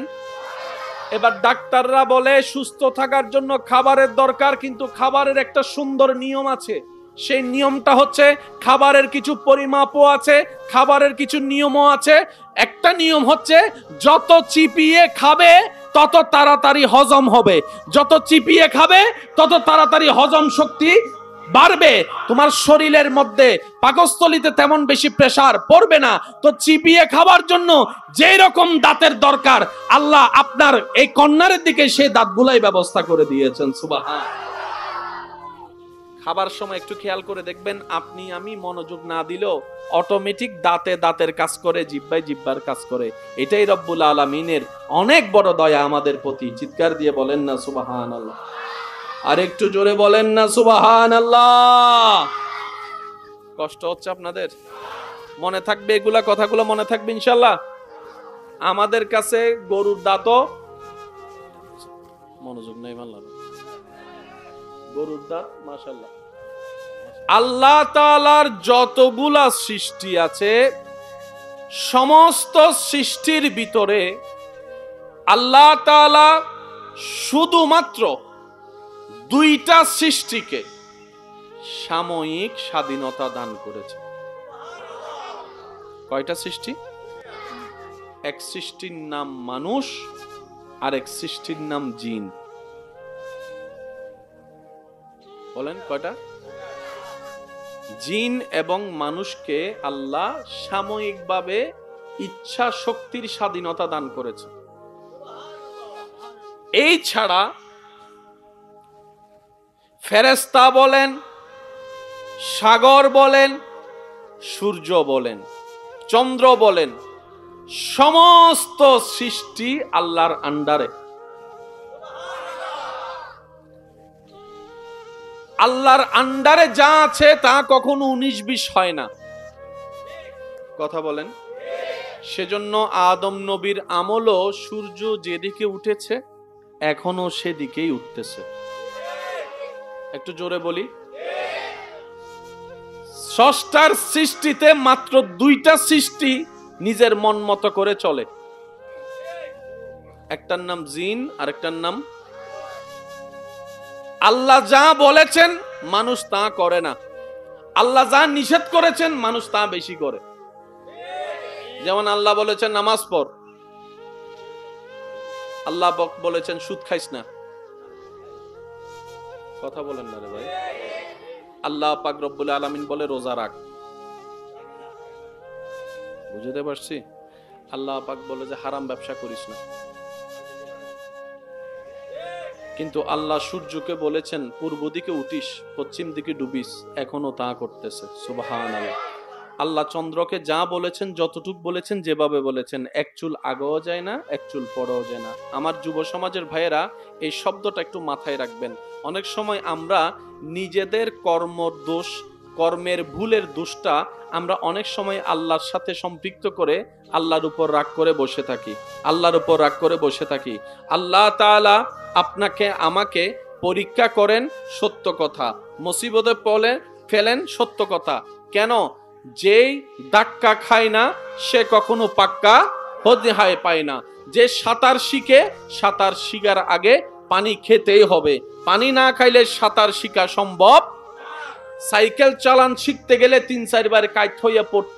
এবার ডাক্তাররা বলে সুস্থ থাকার জন্য খাবারের দরকার, কিন্তু খাবারের একটা সুন্দর নিয়ম আছে। সেই নিয়মটা হচ্ছে, খাবারের কিছু পরিমাপও আছে, খাবারের কিছু নিয়মও আছে। একটা নিয়ম হচ্ছে, যত চিপিয়ে খাবে তত তাড়াতাড়ি হজম হবে। যত চিপিয়ে খাবে তত তাড়াতাড়ি হজম শক্তি বাড়বে। তোমার শরীরের মধ্যে পাকস্থলীতে তেমন বেশি প্রেসার পড়বে না। তো চিপিয়ে খাবার জন্য যেই রকম দাঁতের দরকার, আল্লাহ আপনার এই কর্নারের দিকে সেই দাঁতগুলাই ব্যবস্থা করে দিয়েছেন। সুবহান। খাবার সময় একটু খেয়াল করে দেখবেন, আপনি আমি মনোযোগ না দিলেও অটোমেটিক দাঁতে দাঁতের কাজ করে, জিহ্বায় জিহ্বার কাজ করে। এটাই রব্বুল আলামিনের অনেক বড় দয়া আমাদের প্রতি। চিৎকার দিয়ে বলেন না সুবহানাল্লাহ? আর একটু জোরে বলেন না সুবহানাল্লাহ? কষ্ট হচ্ছে আপনাদের? মনে থাকবে এগুলা, কথাগুলো মনে থাকবে ইনশাআল্লাহ। আমাদের কাছে গরুর দাঁতও, মনোযোগ নেই মানলাম, গরুর দাঁত মাশাআল্লাহ। আল্লাহ তাআলার যতগুলা সৃষ্টি আছে, সমস্ত সৃষ্টির ভিতরে আল্লাহ তাআলা শুধুমাত্র দুইটা সৃষ্টিকে সাময়িক স্বাধীনতা দান করেছে। কয়টা সৃষ্টি? এক সৃষ্টির নাম মানুষ, আর এক সৃষ্টির নাম জিন। বলেন কয়টা? জিন এবং মানুষকে আল্লাহ সাময়িকভাবে ইচ্ছা শক্তির স্বাধীনতা দান করেছে। এই ছাড়া ফেরেশতা বলেন, সাগর বলেন, সূর্য বলেন, চন্দ্র বলেন, সমস্ত সৃষ্টি আল্লাহর আন্ডারে। আল্লাহর আন্ডারে যা আছে তা কখনো 19-20 হয় না। কথা বলেন। সেজন্য আদম নবীর আমলও সূর্য যেদিকে উঠেছে এখনো সেদিকেই উঠতেছে। একটু জোরে বলি। স্রষ্টার সৃষ্টিতে মাত্র দুইটা সৃষ্টি নিজের মন মতো করে চলে। একটার নাম জিন, আর একটার নাম, আল্লাহ যা বলেছেন মানুষ তা করে না, আল্লাহ যা নিষেধ করেছেন মানুষ তা বেশি করে। যেমন আল্লাহ বলেছেন নামাজ পড়, আল্লাহ বলেছেন সুদ খাইস না। কথা বলেন না রে ভাই। আল্লাহ পাক রব্বুল আলামিন বলে রোজা রাখ, বুঝতে পারছি? আল্লাহ পাক বলে যে হারাম ব্যবসা করিস না। কিন্তু আল্লাহ সূর্যকে বলেছেন পূর্ব দিকে উঠিস, পশ্চিম দিকে ডুবিস, এখনো তা করতেছে। সুবহানাল্লাহ। আল্লাহ চন্দ্রকে যা বলেছেন, যতটুক বলেছেন, যেভাবে বলেছেন, এক চুল আগেও যায় না, এক চুল পরেও যায় না। আমার যুব সমাজের ভাইয়েরা এই শব্দটা একটু মাথায় রাখবেন। অনেক সময় আমরা নিজেদের কর্মদোষ, কর্মের ভুলের দোষটা আমরা অনেক সময় আল্লাহর সাথে সম্পৃক্ত করে আল্লাহর উপর রাগ করে বসে থাকি, আল্লাহর উপর রাগ করে বসে থাকি। আল্লাহ তাআলা আপনাকে আমাকে পরীক্ষা করেন সত্য কথা, মুসিবতে পড়ে ফেলেন সত্য কথা। কেন? যেই ধাক্কা খায় না সে কখনো পাক্কা হদিহায় পায় না। যে সাঁতার শিখে, সাঁতার শিখার আগে পানি খেতেই হবে, পানি না খাইলে সাঁতার শিখা সম্ভব। সাইকেল চালান শিখতে গেলে 3-4 বার কাইট হইয়া পড়তে